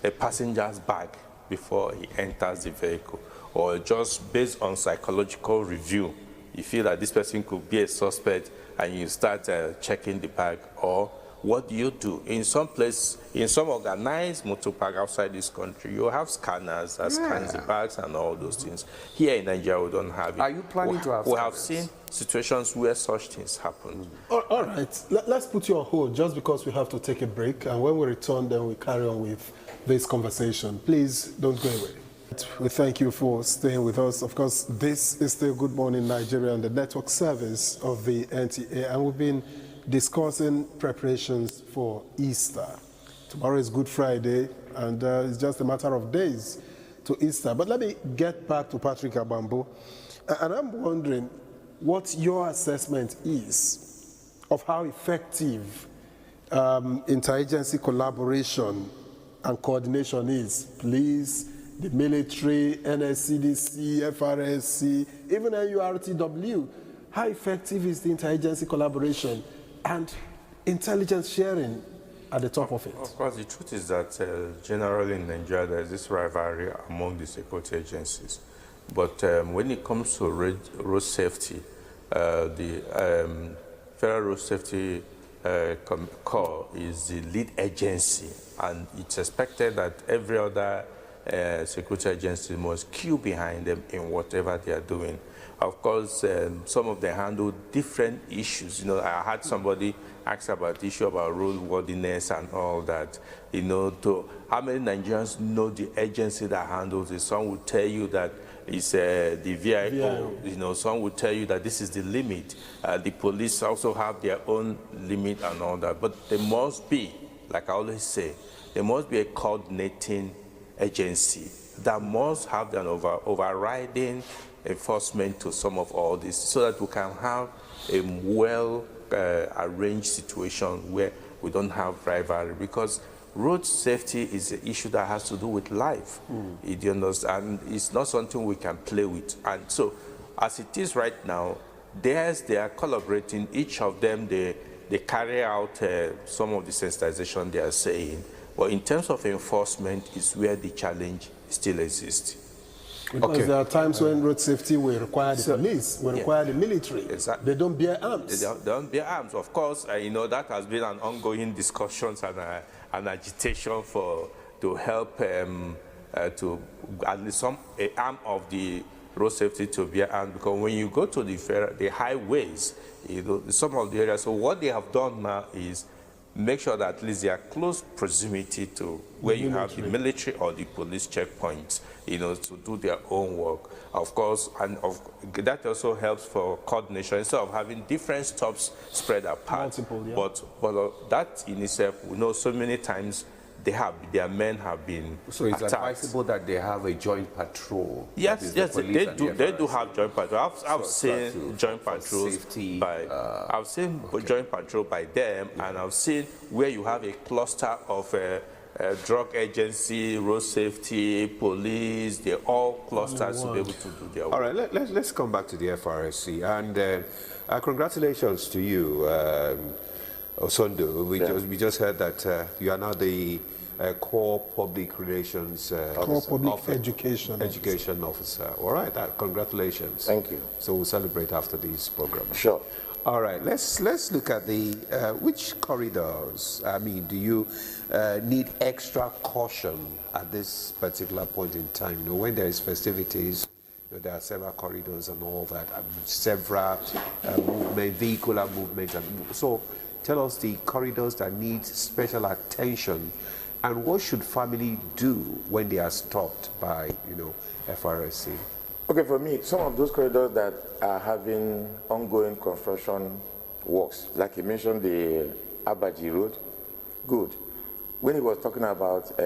a passenger's bag before he enters the vehicle? Or just based on psychological review, you feel that this person could be a suspect and you start checking the bag? Or what do you do? In some organized motor park outside this country, you have scanners that scans the bags and all those things. Here in Nigeria, we don't have it. Are you planning to have We have scanners? seen situations where such things happen. All right, let's put you on hold just because we have to take a break. And when we return, then we carry on with this conversation. Please don't go away. We thank you for staying with us. Of course, this is still Good Morning Nigeria on the network service of the NTA, and we've been discussing preparations for Easter. Tomorrow is Good Friday, and it's just a matter of days to Easter. But let me get back to Patrick Abambo, and I'm wondering what your assessment is of how effective interagency collaboration and coordination is. Police, the military, NSCDC, FRSC, even NURTW. How effective is the interagency collaboration and intelligence sharing at the top of it? Of course, the truth is that generally in Nigeria, there is this rivalry among the security agencies. But when it comes to road safety, the Federal Road Safety Corps is the lead agency, and it's expected that every other security agency must queue behind them in whatever they are doing. Of course, some of them handle different issues. I had somebody ask about the issue about roadworthiness and all that. To how many Nigerians know the agency that handles it? Some would tell you that it's the VIO. Some would tell you that this is the limit. The police also have their own limit and all that. But there must be, like I always say, there must be a coordinating agency that must have an overriding enforcement to some of all this, so that we can have a well-arranged situation where we don't have rivalry. Because road safety is an issue that has to do with life. You understand? It's not something we can play with. And so, as it is right now, they are collaborating. Each of them, they carry out some of the sensitization they are saying. But in terms of enforcement, is where the challenge still exists. Because there are times when road safety will require the police, will require the military. Exactly. They don't bear arms. They don't bear arms. Of course, that has been an ongoing discussions and an agitation to help to at least a arm of the road safety to bear, and because when you go to the highways, some of the areas, so what they have done now is make sure that at least they are close proximity to where you have the military or the police checkpoints, to do their own work. Of course, and that also helps for coordination instead of having different stops spread apart. Multiple, yeah. But that in itself, we know so many times their men have been So it's attacked. advisable that they have a joint patrol. Yes, that is the yes, police and they the do FRSC. have joint patrol. I've seen joint for patrols safety, I've seen joint patrol by them, and I've seen where you have a cluster of drug agency, road safety, police. They're all clusters to be able to do their work. All right, let's come back to the FRSC. And congratulations to you, Osondo. We just heard that you are now the core public relations education officer. All right, congratulations. Thank you. So we'll celebrate after this program. Sure. All right, let's look at the which corridors. I mean, do you need extra caution at this particular point in time? When there is festivities, there are several corridors and all that, several vehicular movement. So tell us the corridors that need special attention, and what should family do when they are stopped by, FRSC? Okay, for me, some of those corridors that are having ongoing construction works, like you mentioned the Abuja Road, good. When he was talking about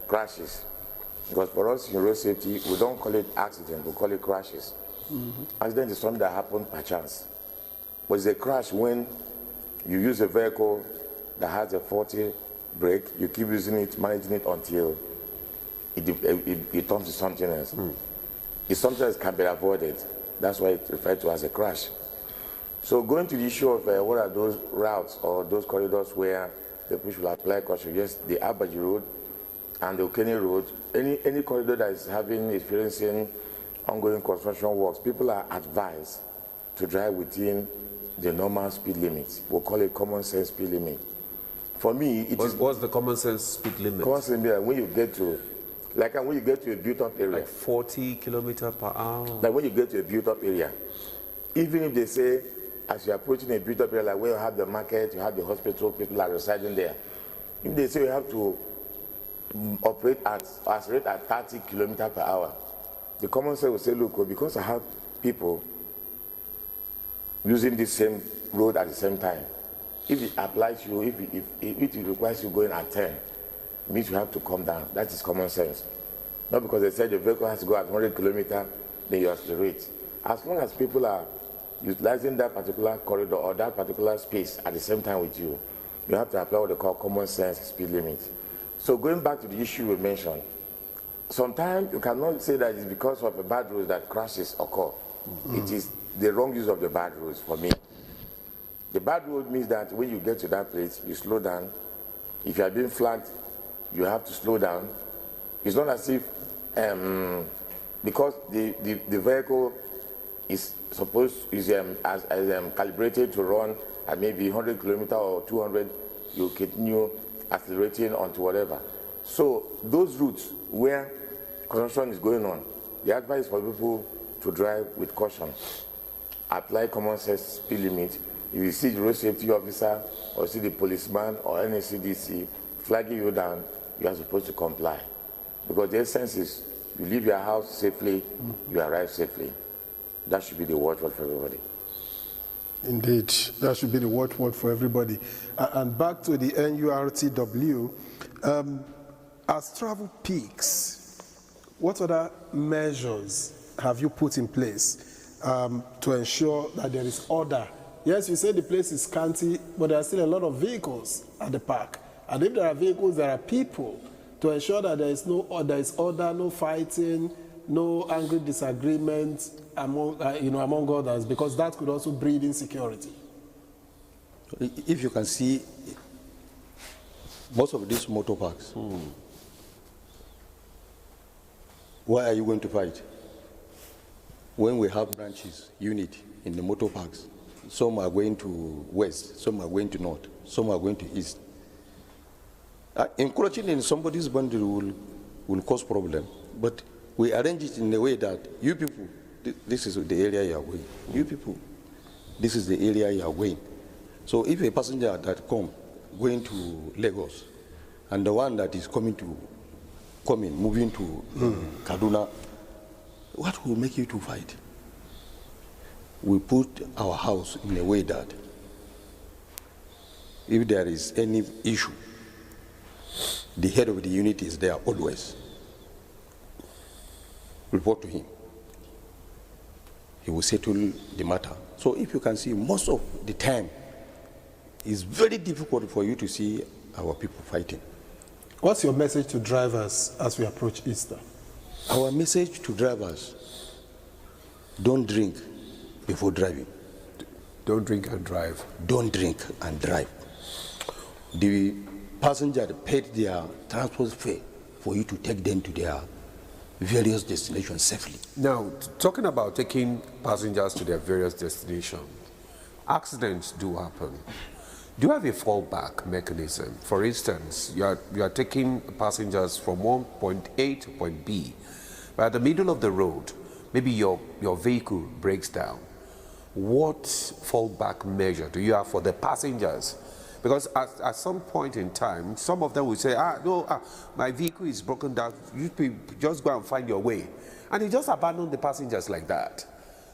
crashes, because for us in road safety, we don't call it accident, we call it crashes. Accident is something that happened by chance. But it's a crash when you use a vehicle that has a faulty brake, you keep using it, managing it until it turns to something else. It's something that can be avoided. That's why it's referred to as a crash. So going to the issue of what are those routes or those corridors where people should apply caution, yes, the Abuja Road and the Okene Road, any corridor that is experiencing ongoing construction works, people are advised to drive within the normal speed limit. We'll call it common sense speed limit. For me, What's the common sense speed limit? Common sense when you get to, when you get to a built-up area. Like 40 kilometers per hour? Like when you get to a built-up area, even if they say, as you're approaching a built-up area, like where you have the market, you have the hospital, people are residing there, if they say you have to accelerate at 30 kilometers per hour, the common sense will say, look, because I have people using the same road at the same time, if it applies to you, if it requires you going at 10, it means you have to come down. That is common sense. Not because they said the vehicle has to go at 100 kilometers, then you accelerate. As long as people are utilizing that particular corridor or that particular space at the same time with you, you have to apply what they call common sense speed limit. So going back to the issue we mentioned, sometimes you cannot say that it's because of a bad road that crashes occur. It is the wrong use of the bad roads for me. The bad road means that when you get to that place, you slow down. If you are being flagged, you have to slow down. It's not as if, because the vehicle is calibrated to run at maybe 100 kilometers or 200, you continue accelerating onto whatever. So those routes where construction is going on, the advice for people to drive with caution. Apply common sense speed limit. If you see the road safety officer or see the policeman or NSCDC flagging you down, you are supposed to comply. Because the essence is you leave your house safely, you arrive safely. That should be the watchword for everybody. Indeed, that should be the watchword for everybody. And back to the NURTW, as travel peaks, what other measures have you put in place to ensure that there is order? Yes, you say the place is scanty, but there are still a lot of vehicles at the park. And if there are vehicles, there are people to ensure that there is order, no fighting, no angry disagreement among others, because that could also breed insecurity. If you can see, most of these motor parks, why are you going to fight? When we have branches, unit in the motor parks, some are going to west, some are going to north, some are going to east. Encroaching in somebody's boundary will cause problem, but we arrange it in a way that you people, this is the area you are going. You people, this is the area you are going. So if a passenger that going to Lagos, and the one that is moving to Kaduna, what will make you to fight? We put our house in a way that if there is any issue, the head of the unit is there always. Report to him. He will settle the matter. So if you can see, most of the time, it's very difficult for you to see our people fighting. What's your message to drivers as we approach Easter? Our message to drivers, don't drink before driving. Don't drink and drive. Don't drink and drive. The passenger paid their transport fare for you to take them to their various destinations safely. Now, talking about taking passengers to their various destinations, accidents do happen. Do you have a fallback mechanism? For instance, you are taking passengers from one point A to point B, but at the middle of the road, maybe your vehicle breaks down. What fallback measure do you have for the passengers? Because at some point in time, some of them will say, my vehicle is broken down, you just go and find your way. And you just abandon the passengers like that.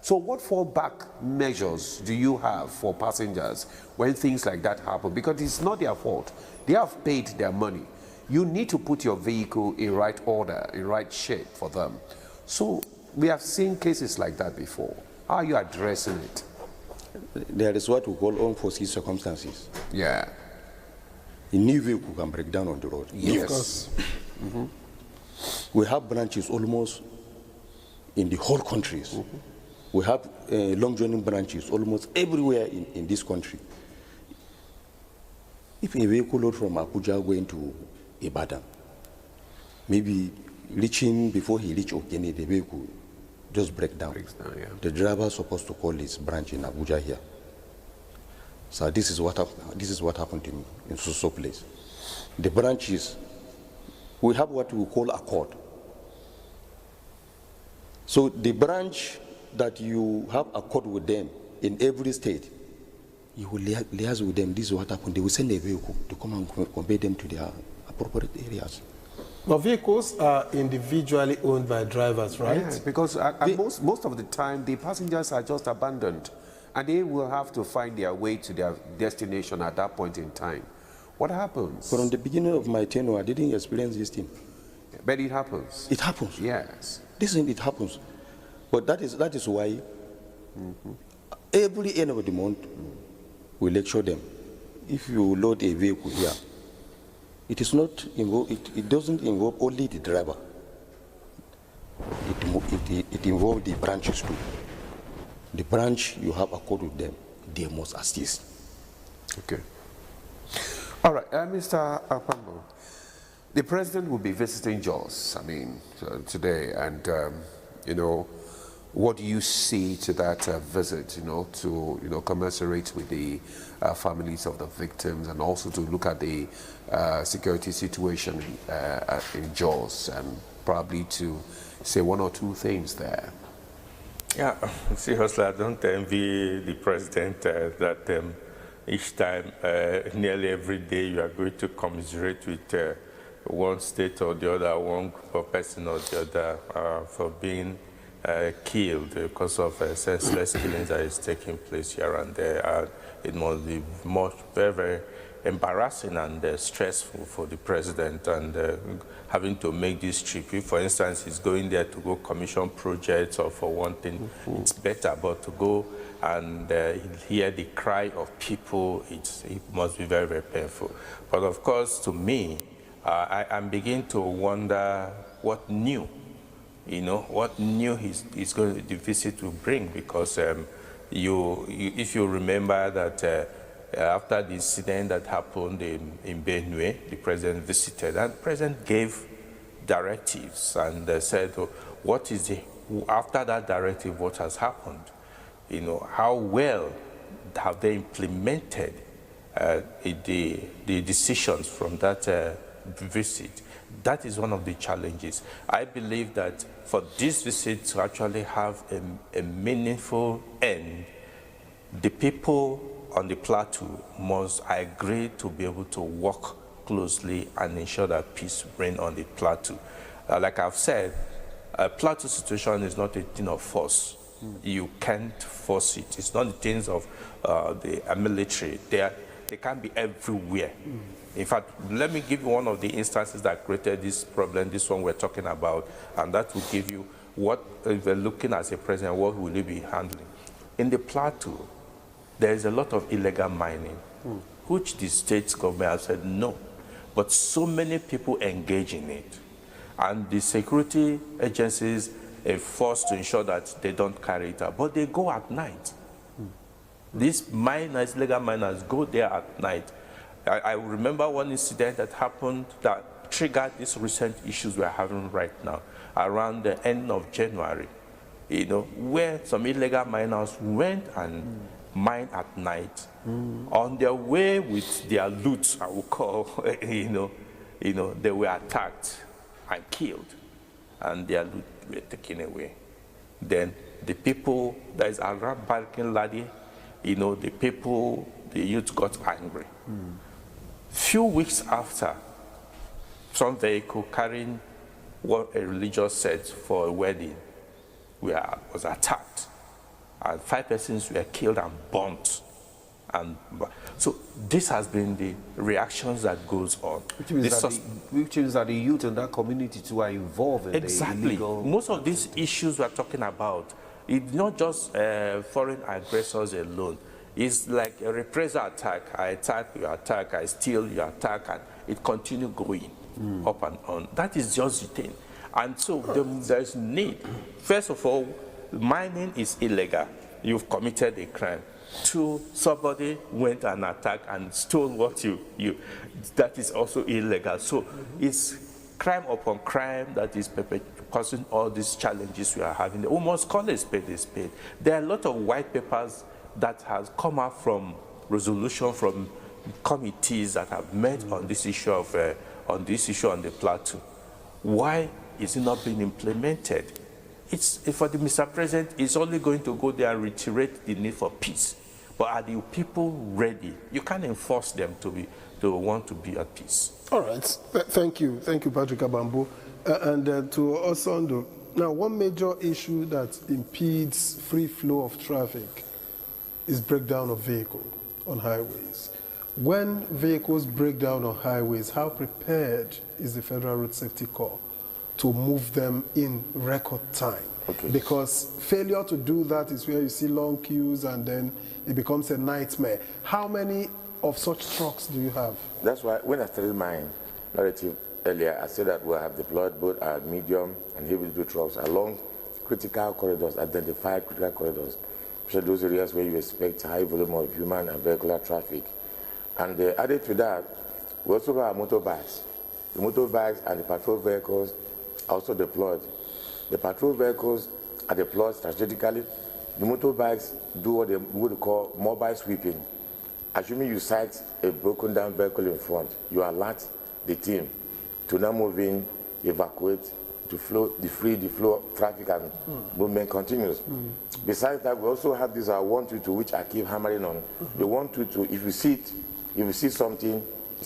So what fallback measures do you have for passengers when things like that happen? Because it's not their fault. They have paid their money. You need to put your vehicle in right order, in right shape for them. So we have seen cases like that before. How are you addressing it? There is what we call unforeseen circumstances. Yeah. A new vehicle can break down on the road. Yes. We have branches almost in the whole countries. We have long journey branches almost everywhere in this country. If a vehicle load from Abuja going to Ibadan, maybe before he reach Ogene, the vehicle just breaks down. Yeah. The driver is supposed to call his branch in Abuja here. So this is what happened to me in so place. The branches, we have what we call accord. So the branch that you have accord with them in every state, you will liaise with them. This is what happened. They will send a vehicle to come and convey them to their appropriate areas. But vehicles are individually owned by drivers, right? Yeah, because most of the time, the passengers are just abandoned, and they will have to find their way to their destination at that point in time. What happens? From the beginning of my tenure, I didn't experience this thing. But it happens. It happens. Yes. Listen, it happens. But that is why every end of the month, we lecture them. If you load a vehicle here, it doesn't involve only the driver. It involves the branches too. The branch, you have a code with them, they must assist. Okay. All right, Mr. Apambo, the president will be visiting Jos, today, and, what do you see to that visit, to, commensurate with the families of the victims, and also to look at the security situation in Jos, and probably to say one or two things there? Yeah, seriously, I don't envy the president that each time, nearly every day, you are going to commiserate with one state or the other, one group of person or the other for being killed because of senseless killings that is taking place here and there. It must be very, very embarrassing and stressful for the president, and having to make this trip. If, for instance, he's going there to go commission projects or for one thing, it's better, but to go and hear the cry of people, it must be very, very painful. But of course, to me, I'm beginning to wonder what new, what new he's going to, the visit will bring, because if you remember that after the incident that happened in Benue, the president visited, and the president gave directives and said, after that directive, what has happened? How well have they implemented the decisions from that visit. That is one of the challenges. I believe that for this visit to actually have a meaningful end, the people on the plateau must agree to be able to work closely and ensure that peace reigns on the plateau. Like I've said, a plateau situation is not a thing of force. You can't force it. It's not the things of the military. They can be everywhere. In fact, let me give you one of the instances that created this problem, this one we're talking about, and that will give you what, if we're looking as a president, what will you be handling? In the plateau, there is a lot of illegal mining, which the state government has said no. But so many people engage in it. And the security agencies are forced to ensure that they don't carry it out. But they go at night. These miners, legal miners, go there at night. I remember one incident that happened that triggered these recent issues we're having right now, around the end of January, where some illegal miners went and mined at night. On their way with their loot, I will call, they were attacked and killed, and their loot were taken away. Then the people, there is around Barking Ladi, the people, the youth got angry. Few weeks after, some vehicle carrying what a religious set for a wedding was attacked, and 5 persons were killed and burnt. And so this has been the reactions that goes on. Which means that the youth in that community too are involved in the illegal... Most of these issues we're talking about, it's not just foreign aggressors alone. It's like a reprisal attack. I attack, you attack, I steal, you attack, and it continues going up and on. That is just the thing. And so there's need. First of all, mining is illegal. You've committed a crime. 2, somebody went and attacked and stole what that is also illegal. So it's crime upon crime that is causing all these challenges we are having. We must call a spade a spade. There are a lot of white papers that has come out from resolution from committees that have met on this issue on the plateau. Why is it not being implemented? For the Mr. President, it's only going to go there and reiterate the need for peace. But are the people ready? You can't enforce them to want to be at peace. All right. Thank you, Patrick Abambo. And to Osondo, now one major issue that impedes free flow of traffic is breakdown of vehicles on highways. When vehicles break down on highways, how prepared is the Federal Road Safety Corps to move them in record time? Okay. Because failure to do that is where you see long queues and then it becomes a nightmare. How many of such trucks do you have? That's why when I started my narrative earlier, I said that we have deployed both our medium and heavy-duty trucks along critical corridors, identified critical corridors, especially those areas where you expect high volume of human and vehicular traffic. And added to that, we also have motorbikes. The motorbikes and the patrol vehicles are also deployed. The patrol vehicles are deployed strategically. The motorbikes do what they would call mobile sweeping. Assuming you sight a broken down vehicle in front, you alert the team to now move in, evacuate, to free the flow of traffic and movement continues. Besides that, we also have this 122, which I keep hammering on. The 122, if you see something,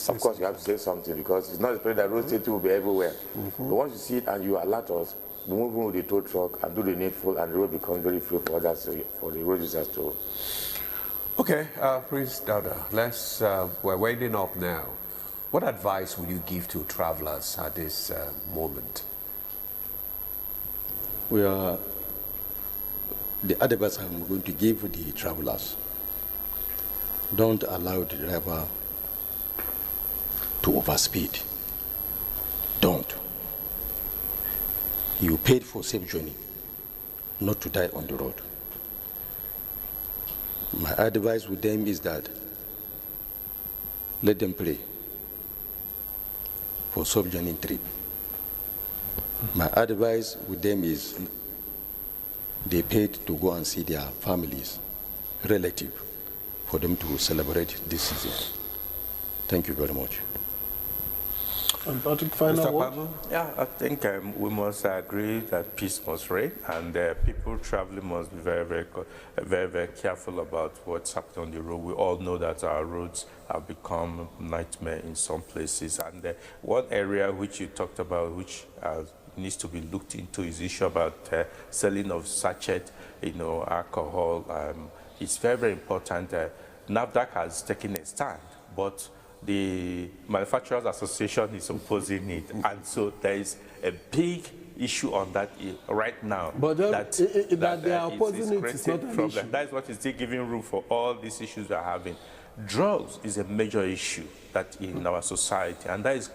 of course you have to say something because it's not expected that road safety will be everywhere. But once you see it and you alert us, we move in with the tow truck and do the needful, and the road becomes very free for others, for the road users to. Okay, Prince Dada, we're winding up now. What advice would you give to travelers at this moment? The advice I'm going to give the travelers: don't allow the driver to overspeed. Don't. You paid for safe journey, not to die on the road. My advice with them is that let them pray for safe journey trip. My advice with them is they paid to go and see their families, relatives, for them to celebrate this season. Thank you very much. And Patrick, final word? Yeah, I think we must agree that peace must reign, and people traveling must be very careful about what's happening on the road. We all know that our roads have become a nightmare in some places, and one area which you talked about, which needs to be looked into, is the issue about selling of sachet, alcohol. It's very important. NAFDAC has taken a stand, but the Manufacturers Association is opposing it, and so there is a big issue on that right now. But that they are opposing it is not an problem. issue. That is what is still giving room for all these issues we are having. Drugs is a major issue that in our society, and that is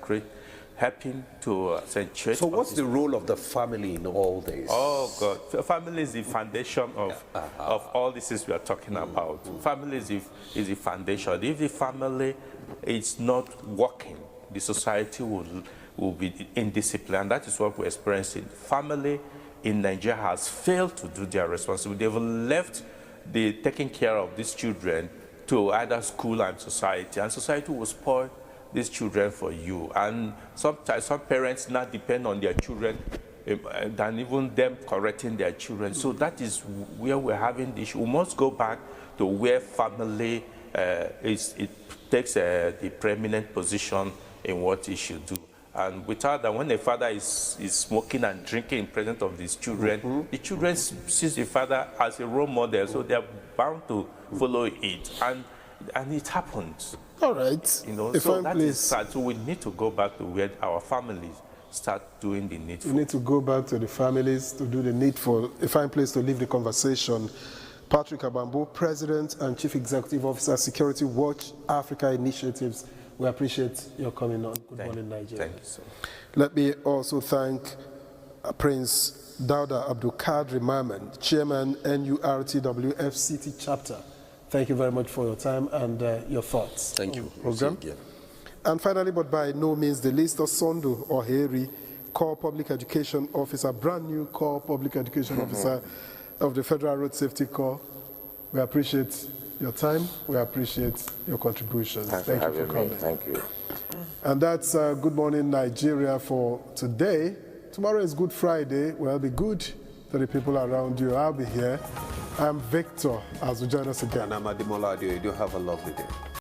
helping to accentuate. So what's the role of the family in all this? Oh God, the family is the foundation of all this is we are talking about. Family is the foundation. If the family is not working, the society will be indisciplined. And that is what we're experiencing. Family in Nigeria has failed to do their responsibility. They've left the taking care of these children to either school and society will spoil these children for you. And sometimes some parents now depend on their children than even them correcting their children. So that is where we're having the issue. We must go back to where family it takes the preeminent position in what it should do. And without that, when the father is smoking and drinking in presence of these children, the children see the father as a role model, so they're bound to follow it. And it happens. All right. So that is sad. So we need to go back to where our families start doing the needful. We need to go back to the families to do the needful. A fine place to leave the conversation. Patrick Abambo, President and Chief Executive Officer, Security Watch Africa Initiatives. We appreciate your coming on. Good morning, Nigeria. Thank you so much. Let me also thank Prince Dauda Abdul Kadri Maman, Chairman, NURTW FCT Chapter. Thank you very much for your time and your thoughts. Thank you. Program. And finally, but by no means the least, Sondo Oheri, Core Public Education Officer, brand new Core Public Education Officer of the Federal Road Safety Corps. We appreciate your time. We appreciate your contributions. Thank you for coming. Thank you. And that's Good Morning Nigeria for today. Tomorrow is Good Friday. Well, be good to the people around you. I'll be here. I'm Victor, as we join us again. And I'm Ademola Adio. You do have a lovely day.